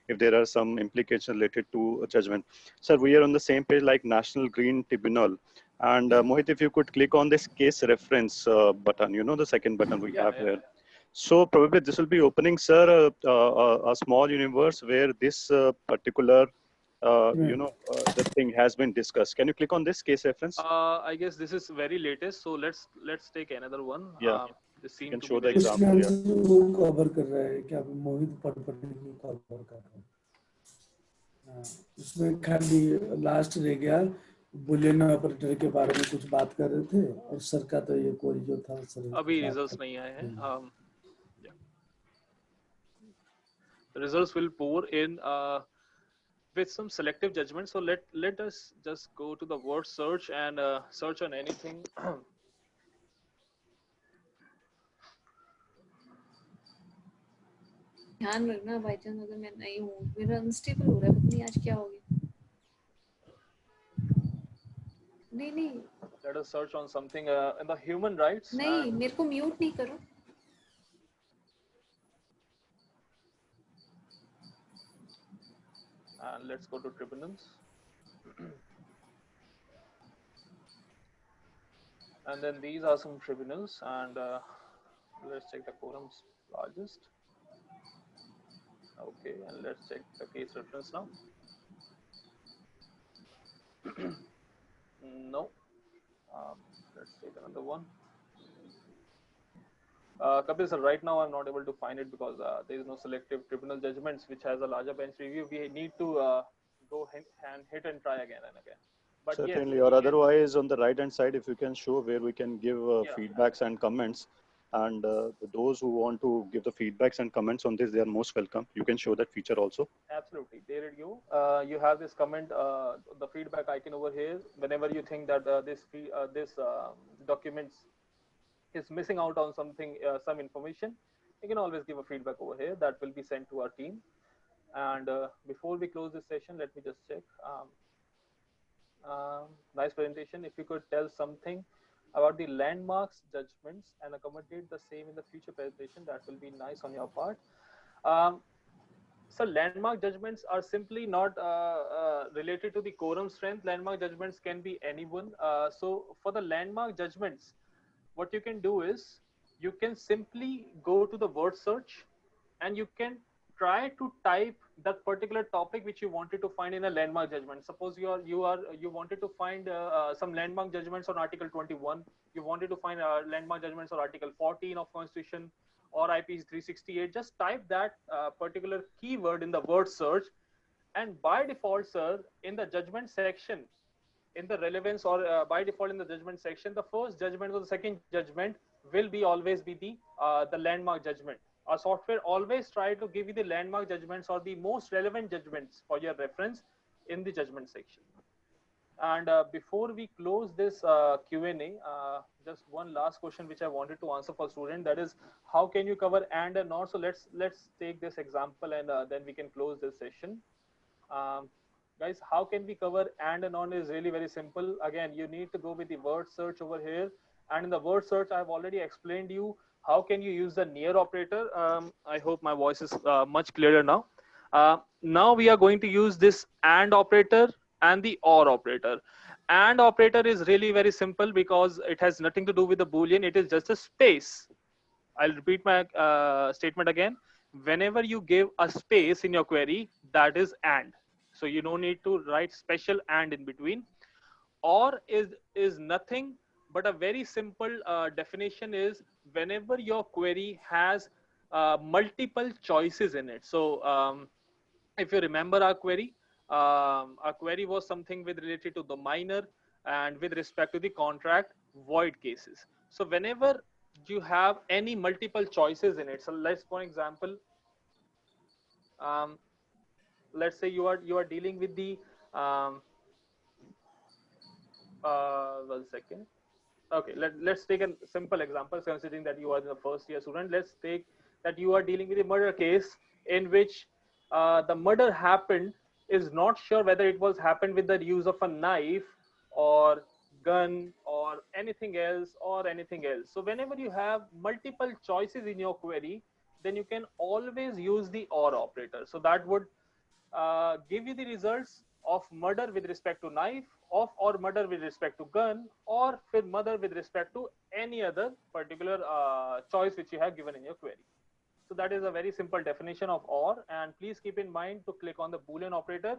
if there are some implications related to a judgment. Sir, we are on the same page like National Green Tribunal. And Mohit, if you could click on this case reference button, the second button we have here. So probably this will be opening, sir, a small universe where this particular, the thing has been discussed. Can you click on this case reference? I guess this is very latest. So let's take another one. Yeah. This seems can to show be the very- example. वो cover कर रहा है क्या मोहित पढ़ cover कर रहा है उसमें खाली लास्ट रह गया बुलियन ऑपरेटर के बारे में कुछ बात कर रहे थे और सर का तो ये कोई जो था सर अभी रिजल्ट्स नहीं आए हैं. The results will pour in with some selective judgment. So let us just go to the word search and search on anything. ध्यान रखना बाई चांस अगर मैं नहीं हूँ, मेरा अनस्टेबल हो रहा है, पता नहीं आज क्या हो गया। नहीं Let us search on something in the human rights. नहीं, मेरे को म्यूट नहीं करो। And let's go to tribunals. And then these are some tribunals, and let's check the quorums largest. Okay, and let's check the case reference now. No. Let's take another one. Kapil sir, right now I'm not able to find it because there is no selective tribunal judgments which has a larger bench review. We need to go and hit and try again and again. But certainly, yes, or otherwise on the right hand side, if you can show where we can give Yeah. feedbacks and comments, and those who want to give the feedbacks and comments on this, they are most welcome. You can show that feature also. Absolutely. There you go. You have this comment, the feedback icon over here. Whenever you think that this documents is missing out on something, some information, you can always give a feedback over here. That will be sent to our team. And before we close this session, let me just check. Nice presentation. If you could tell something about the landmarks, judgments, and accommodate the same in the future presentation, that will be nice on your part. So landmark judgments are simply not related to the quorum strength. Landmark judgments can be anyone. So for the landmark judgments, what you can do is you can simply go to the word search and you can try to type that particular topic which you wanted to find in a landmark judgment. Suppose you wanted to find some landmark judgments on Article 21. You wanted to find landmark judgments on Article 14 of Constitution or IPC 368. Just type that particular keyword in the word search, and by default, sir, in the judgment section, in the relevance or by default in the judgment section, the first judgment or the second judgment will be always be the landmark judgment. Our software always try to give you the landmark judgments or the most relevant judgments for your reference in the judgment section. And before we close this Q&A, just one last question which I wanted to answer for student, that is, how can you cover and not? So let's take this example, and then we can close this session. Guys, how can we cover and non is really very simple. Again, you need to go with the word search over here, and in the word search I've already explained you how can you use the near operator. I hope my voice is much clearer now. Now we are going to use this and operator and the or operator. And operator is really very simple because it has nothing to do with the Boolean. It is just a space. I'll repeat my statement again. Whenever you give a space in your query, that is and. So you don't need to write special and in between. Or is nothing but a very simple definition is whenever your query has multiple choices in it. So if you remember our query was something with related to the minor and with respect to the contract void cases. So whenever you have any multiple choices in it, so let's for example, let's say you are dealing with the 1 second. Okay, let's take a simple example. Considering that you are the first year student, let's take that you are dealing with a murder case in which the murder happened is not sure whether it was happened with the use of a knife or gun or anything else. So whenever you have multiple choices in your query, then you can always use the or operator. So that would give you the results of murder with respect to knife, or murder with respect to gun, or murder with respect to any other particular choice which you have given in your query. So that is a very simple definition of or, and please keep in mind to click on the Boolean operator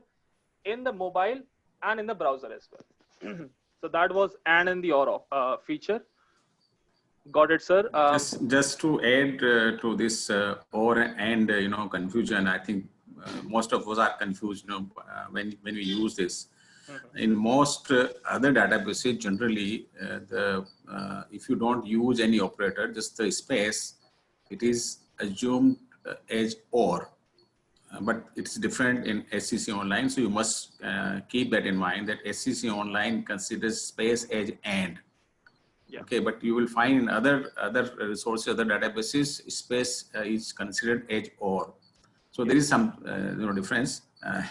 in the mobile and in the browser as well. So that was and in the or feature. Got it, sir? Just to add to this or and confusion, I think most of us are confused when we use this. In most other databases, generally, if you don't use any operator, just the space, it is assumed as or. But it's different in SCC Online, so you must keep that in mind that SCC Online considers space as and. Yeah. Okay, but you will find in other resources, other databases, space is considered as or. So there is some difference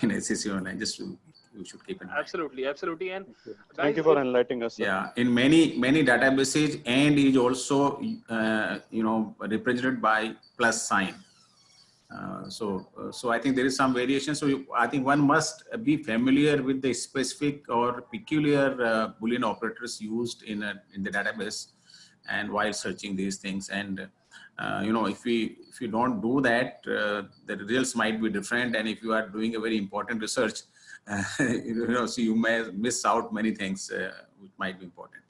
in SCC Online. Just you should keep in mind. Absolutely, absolutely. And Thank guys, you for enlightening us, sir. Yeah, in many databases, and is also represented by plus sign. So I think there is some variation. So I think one must be familiar with the specific or peculiar Boolean operators used in the database, and while searching these things. And if you don't do that, the results might be different. And if you are doing a very important research, so you may miss out many things which might be important.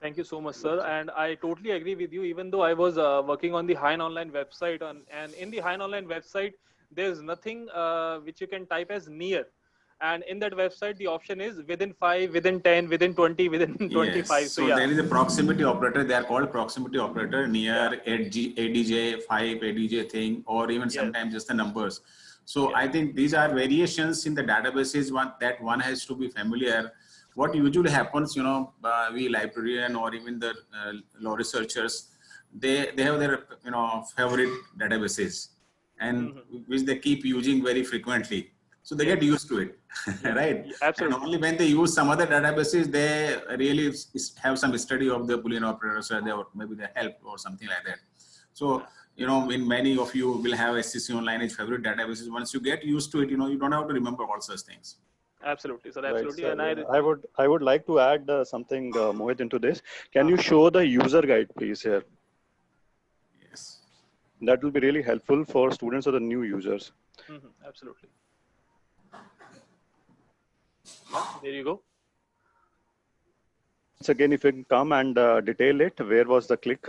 thank you so much, sir. And I totally agree with you. Even though I was working on the Hein Online website, and in the Hein Online website, there's nothing which you can type as near. And in that website, the option is within 5, within 10, within 20, within 25. Yes. So So yeah, there is a proximity operator. They are called proximity operator, near, yeah. ADJ, 5, ADJ thing, or even Yes. sometimes just the numbers. So Yeah. I think these are variations in the databases that one has to be familiar. What usually happens, we librarian or even the law researchers, they have their favorite databases, and which they keep using very frequently. So they get used to it, right? Yeah, absolutely. And only when they use some other databases, they really have some study of the Boolean operators, or maybe they help or something like that. So, in many of you will have SCC Online as favorite databases. Once you get used to it, you don't have to remember all such things. Absolutely, sir. Right, Absolutely. sir. And I would like to add something, Mohit, into this. Can you show the user guide, please, here? Yes. That will be really helpful for students or the new users. Absolutely. Yeah, there you go. Once again, if you can come and detail it, where was the click?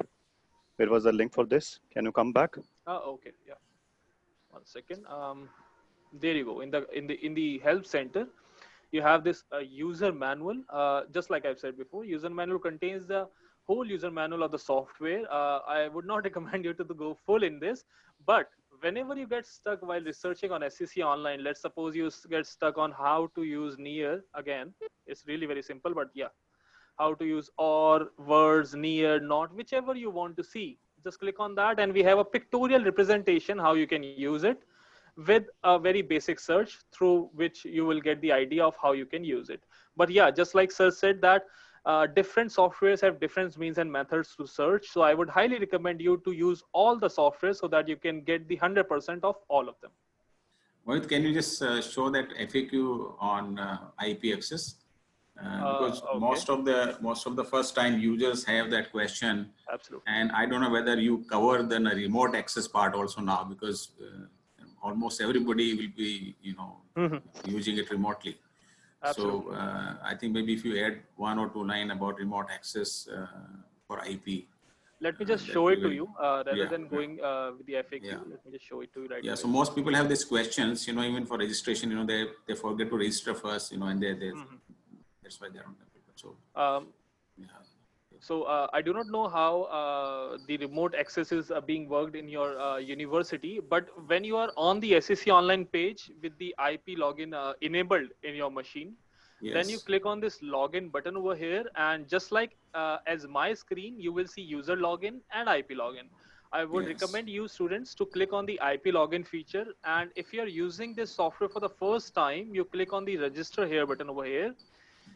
Where was the link for this? Can you come back? Okay. Yeah. 1 second. There you go. In the help center, you have this user manual. Just like I've said before, user manual contains the whole user manual of the software. I would not recommend you to go full in this, but whenever you get stuck while researching on SCC Online, let's suppose you get stuck on how to use near. Again, it's really very simple, but yeah, how to use or, words, near, not, whichever you want to see. Just click on that, and we have a pictorial representation how you can use it, with a very basic search through which you will get the idea of how you can use it. But yeah, just like sir said that different softwares have different means and methods to search. So I would highly recommend you to use all the software so that you can get the 100% of all of them. Mohit, can you just show that FAQ on IP access? Because Okay. most of the first time users have that question. Absolutely. And I don't know whether you cover the remote access part also now, because almost everybody will be using it remotely. Absolutely. So I think maybe if you add 1 or 2 lines about remote access for IP. Let me just show it to you rather Yeah. than going with the FAQ. Yeah. Let me just show it to you right Yeah, away. so most people have these questions, even for registration, they forget to register first, and that's why they're on the paper. So, yeah. So I do not know how the remote access is being worked in your university, but when you are on the SCC Online page with the IP login enabled in your machine, then you click on this login button over here, and just like as my screen, you will see user login and IP login. I would recommend you students to click on the IP login feature, and if you're using this software for the first time, you click on the register here button over here.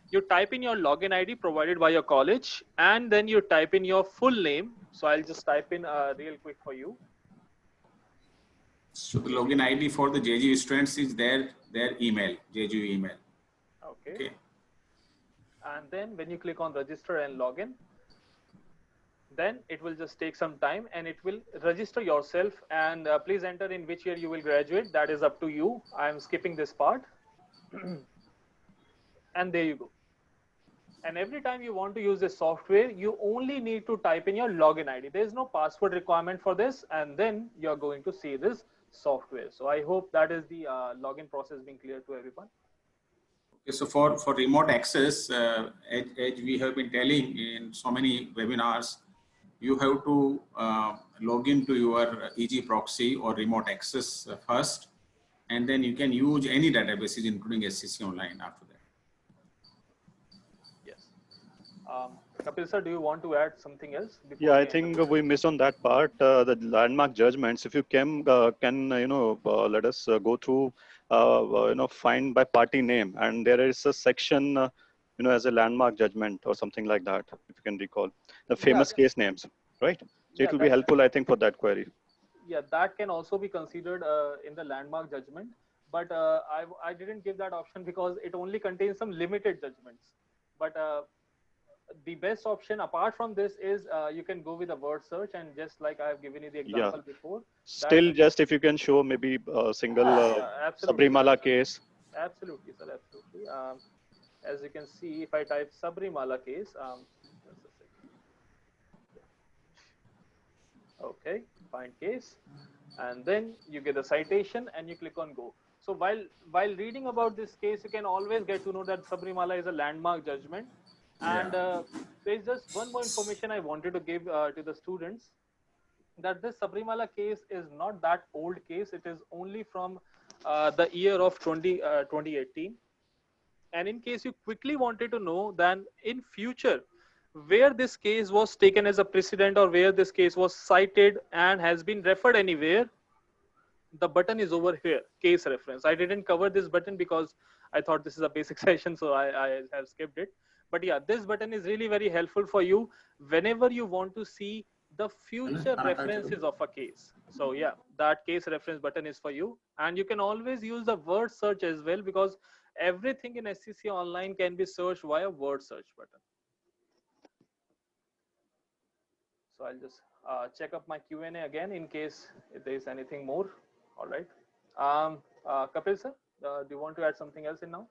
You type in your login ID provided by your college, and then you type in your full name. So I'll just type in real quick for you. So the login ID for the JGU students is their email, JGU email. Okay. And then when you click on register and login, then it will just take some time and it will register yourself, and please enter in which year you will graduate. That is up to you. I'm skipping this part. And there you go. And every time you want to use this software, you only need to type in your login ID. There's no password requirement for this, and then you're going to see this software. So I hope that is the login process being clear to everyone. Okay, so for remote access, as we have been telling in so many webinars, you have to log into your EG proxy or remote access first, and then you can use any databases, including SCC Online after that. Yes. Kapil sir, do you want to add something else? Yeah, I we end the think we missed on that part, the landmark judgments. If you can, let us go through, find by party name, and there is a section, as a landmark judgment or something like that, if you can recall the famous case names, right? So it will be helpful, I think, for that query. Yeah, that can also be considered in the landmark judgment, but I didn't give that option because it only contains some limited judgments. But the best option apart from this is you can go with a word search, and just like I have given you the example before. Still, just if you can show maybe a single Sabrimala case. Absolutely, sir, absolutely. As you can see, if I type Sabrimala case, just a second. Okay, find case, and then you get the citation and you click on go. So while reading about this case, you can always get to know that Sabrimala is a landmark judgment. And there's just one more information I wanted to give to the students, that this Sabrimala case is not that old case. It is only from the year of 2018. And in case you quickly wanted to know, then in future, where this case was taken as a precedent or where this case was cited and has been referred anywhere, the button is over here, case reference. I didn't cover this button because I thought this is a basic session, so I have skipped it. But yeah, this button is really very helpful for you whenever you want to see the future references of a case. So yeah, that case reference button is for you. And you can always use the word search as well, because everything in SCC Online can be searched via word search button. So I'll just check up my Q&A again in case if there is anything more. All right. Kapil sir, do you want to add something else in now?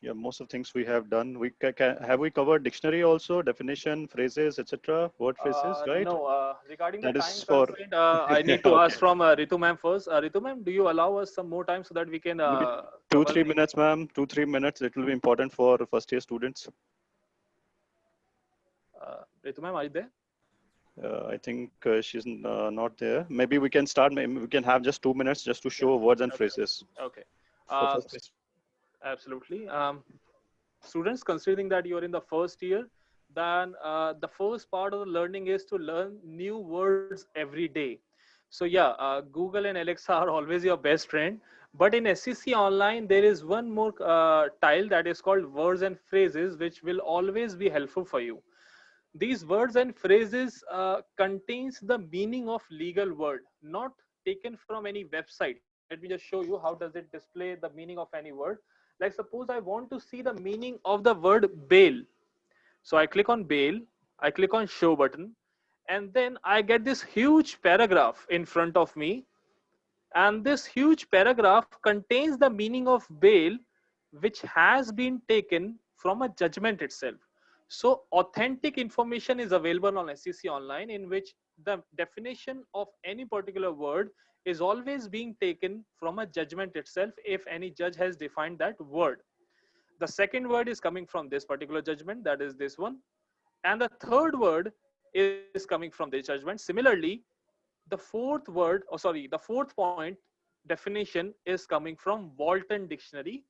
Yeah, most of the things we have done. Have we covered dictionary also, definition, phrases, etc., word phrases, right? No, regarding that the time for... constraint, I need to ask from Ritu ma'am first. Ritu ma'am, do you allow us some more time so that we can 2-3 minutes, ma'am. 2-3 minutes. It will be important for first year students. Ritu ma'am, are you there? I think she's not there. Maybe we can start. Maybe we can have just 2 minutes just to show words and phrases. Okay. Absolutely. Students, considering that you're in the first year, then the first part of the learning is to learn new words every day. So yeah, Google and Alexa are always your best friend. But in SCC Online, there is one more tile that is called words and phrases, which will always be helpful for you. These words and phrases contains the meaning of legal word, not taken from any website. Let me just show you how does it display the meaning of any word. Like suppose I want to see the meaning of the word bail. So I click on bail, I click on show button, and then I get this huge paragraph in front of me. And this huge paragraph contains the meaning of bail, which has been taken from a judgment itself. So authentic information is available on SCC Online, in which the definition of any particular word is always being taken from a judgment itself if any judge has defined that word. The second word is coming from this particular judgment, that is this one. And the third word is coming from this judgment. Similarly, the fourth word, the fourth point definition is coming from Walton Dictionary.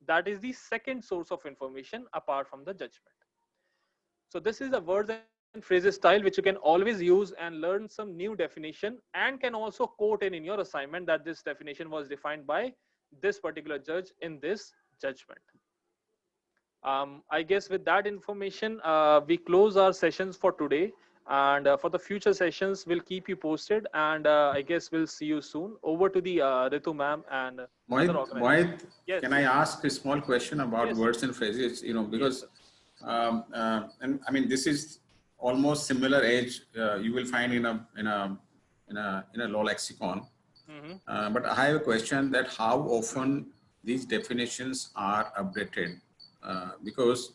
That is the second source of information apart from the judgment. So this is a words and phrases style which you can always use and learn some new definition, and can also quote in your assignment that this definition was defined by this particular judge in this judgment. I guess with that information, we close our sessions for today. And for the future sessions, we'll keep you posted. And I guess we'll see you soon. Over to the Ritu ma'am and Mohit, yes, can I ask a small question about words and phrases? Because and I mean, this is almost similar age you will find in a law lexicon. But I have a question that how often these definitions are updated, because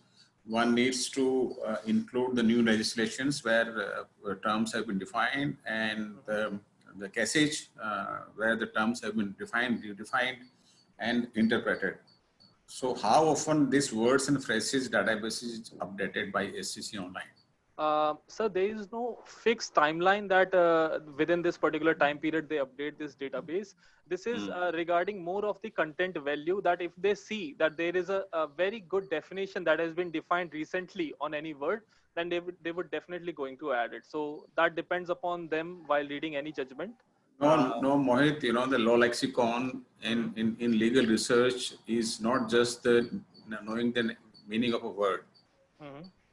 one needs to include the new legislations where terms have been defined, and the cases where the terms have been defined, redefined, and interpreted. So how often these words and phrases database is updated by SCC Online? Sir, there is no fixed timeline that within this particular time period they update this database. This is regarding more of the content value, that if they see that there is a very good definition that has been defined recently on any word, then they would definitely going to add it. So that depends upon them while reading any judgment. No, Mohit, you know, the law lexicon in legal research is not just the knowing the meaning of a word.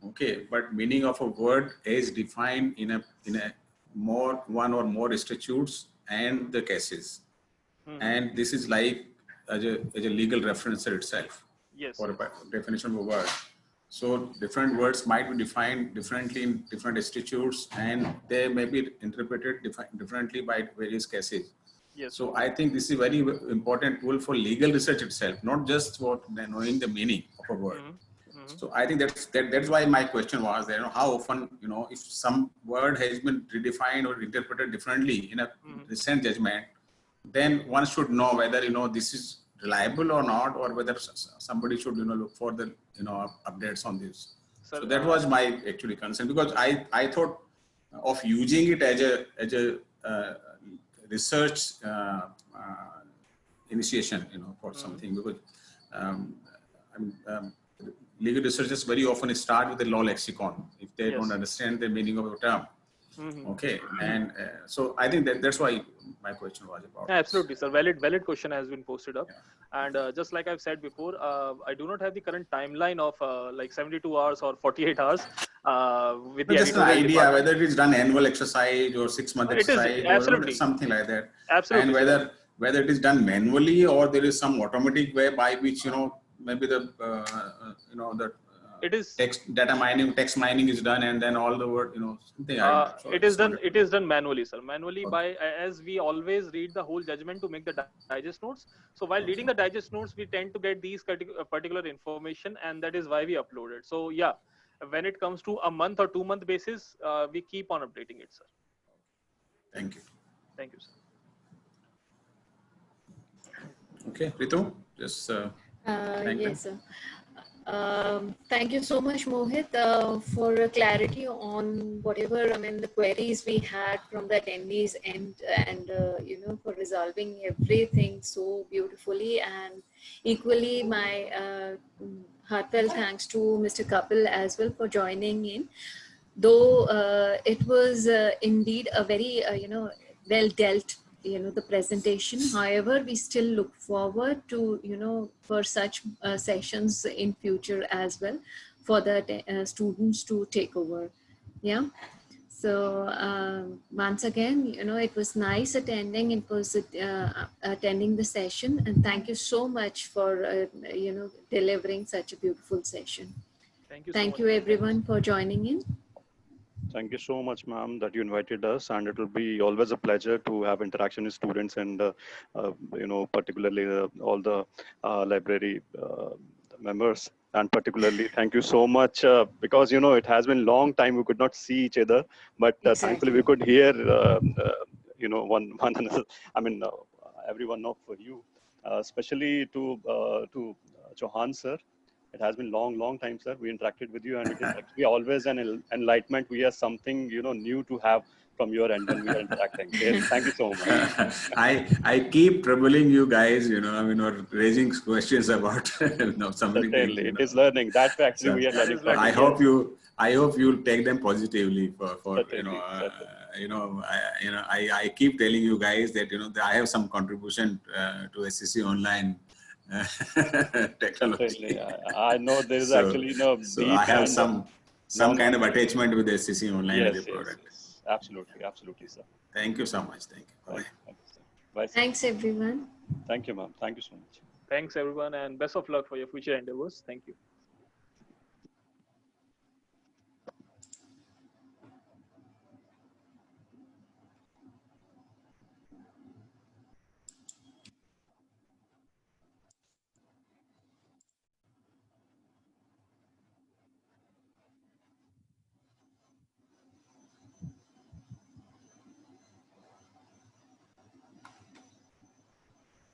Okay, but meaning of a word is defined in a one or more statutes and the cases. And this is like as a legal reference itself. Yes. For a definition of a word. So different words might be defined differently in different statutes, and they may be interpreted differently by various cases. Yes. So I think this is a very important tool for legal research itself, not just for knowing the meaning of a word. So I think that's why my question was there, you know, how often, you know, if some word has been redefined or interpreted differently in a recent judgment, then one should know whether, you know, this is reliable or not, or whether somebody should, you know, look for the, you know, updates on this. Sir, so that was my actually concern, because I thought of using it as a research initiation, you know, for something, because legal researchers very often start with the law lexicon if they don't understand the meaning of a term. Okay, and so I think that's why my question was about. Yeah, absolutely, sir. Valid question has been posted up, and just like I've said before, I do not have the current timeline of like 72 hours or 48 hours. With the just an idea whether it is done annual exercise or 6-month exercise or something like that. Absolutely, and whether it is done manually or there is some automatic way by which, you know, maybe the you know, the it is text mining is done, and then all the word, you know, something. It is done manually, sir. Manually, by as we always read the whole judgment to make the digest notes. So while reading the digest notes, we tend to get these particular information, and that is why we upload it. So yeah, when it comes to a month or 2-month basis, we keep on updating it, sir. Thank you. Thank you, sir. Okay, Ritu, just yes, sir. Thank you so much, Mohit, for clarity on whatever, the queries we had from the attendees, and you know, for resolving everything so beautifully. And equally, my heartfelt thanks to Mr. Kapil as well for joining in. Though it was indeed a very, you know, well dealt, you know, the presentation. However, we still look forward to, you know, for such sessions in future as well, for the students to take over. Yeah. So once again, you know, it was nice attending. It was attending the session, and thank you so much for you know, delivering such a beautiful session. Thank you everyone for joining in. Thank you so much, ma'am, that you invited us, and it will be always a pleasure to have interaction with students and, you know, particularly all the library members. And particularly, thank you so much, because, you know, it has been a long time we could not see each other, but thankfully we could hear, you know, one another. I mean, every one of you, especially to Chauhan sir. It has been long time, sir. We interacted with you, and it is actually always an enlightenment. We have something, you know, new to have from your end when we are interacting. Really, thank you so much. I keep troubling you guys, you know, I mean, or raising questions about you know, so many things. It is learning. That actually we are learning from. I hope you'll take them positively for you know, I keep telling you guys that, you know, I have some contribution to SCC Online technology. I know there is actually no. So I have some kind of attachment with SCC Online as a product. Yes. Absolutely, sir. Thank you so much. Thank you. Bye. Bye, thanks everyone. Thank you, ma'am. Thank you so much. Thanks everyone, and best of luck for your future endeavors. Thank you.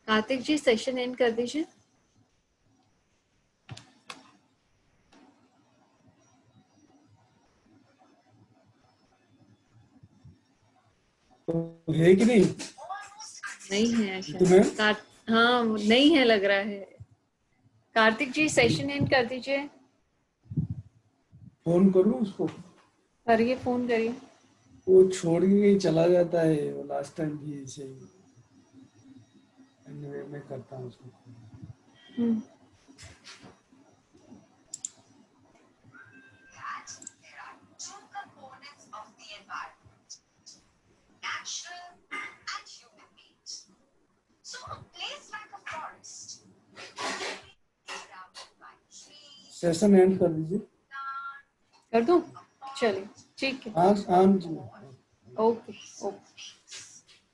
Kartik ji session end कर दीजिए. है कि नहीं? नहीं है तुम्हें? हाँ नहीं है लग रहा है। कार्तिक जी सेशन एंड कर दीजिए। फोन करूँ उसको? करिए, फोन करिए। वो छोड़ के ही चला जाता है, वो लास्ट टाइम भी ऐसे ही। Anyway, मैं करता हूँ उसको। There are two components of the environment, natural and human made. So a place like a forest surrounded by trees, session end कर दीजिए। कर दूं? चलिए ठीक है। हाँ जी। Okay okay.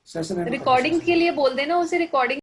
Session end recording के लिए बोल देना उसे, रिकॉर्डिंग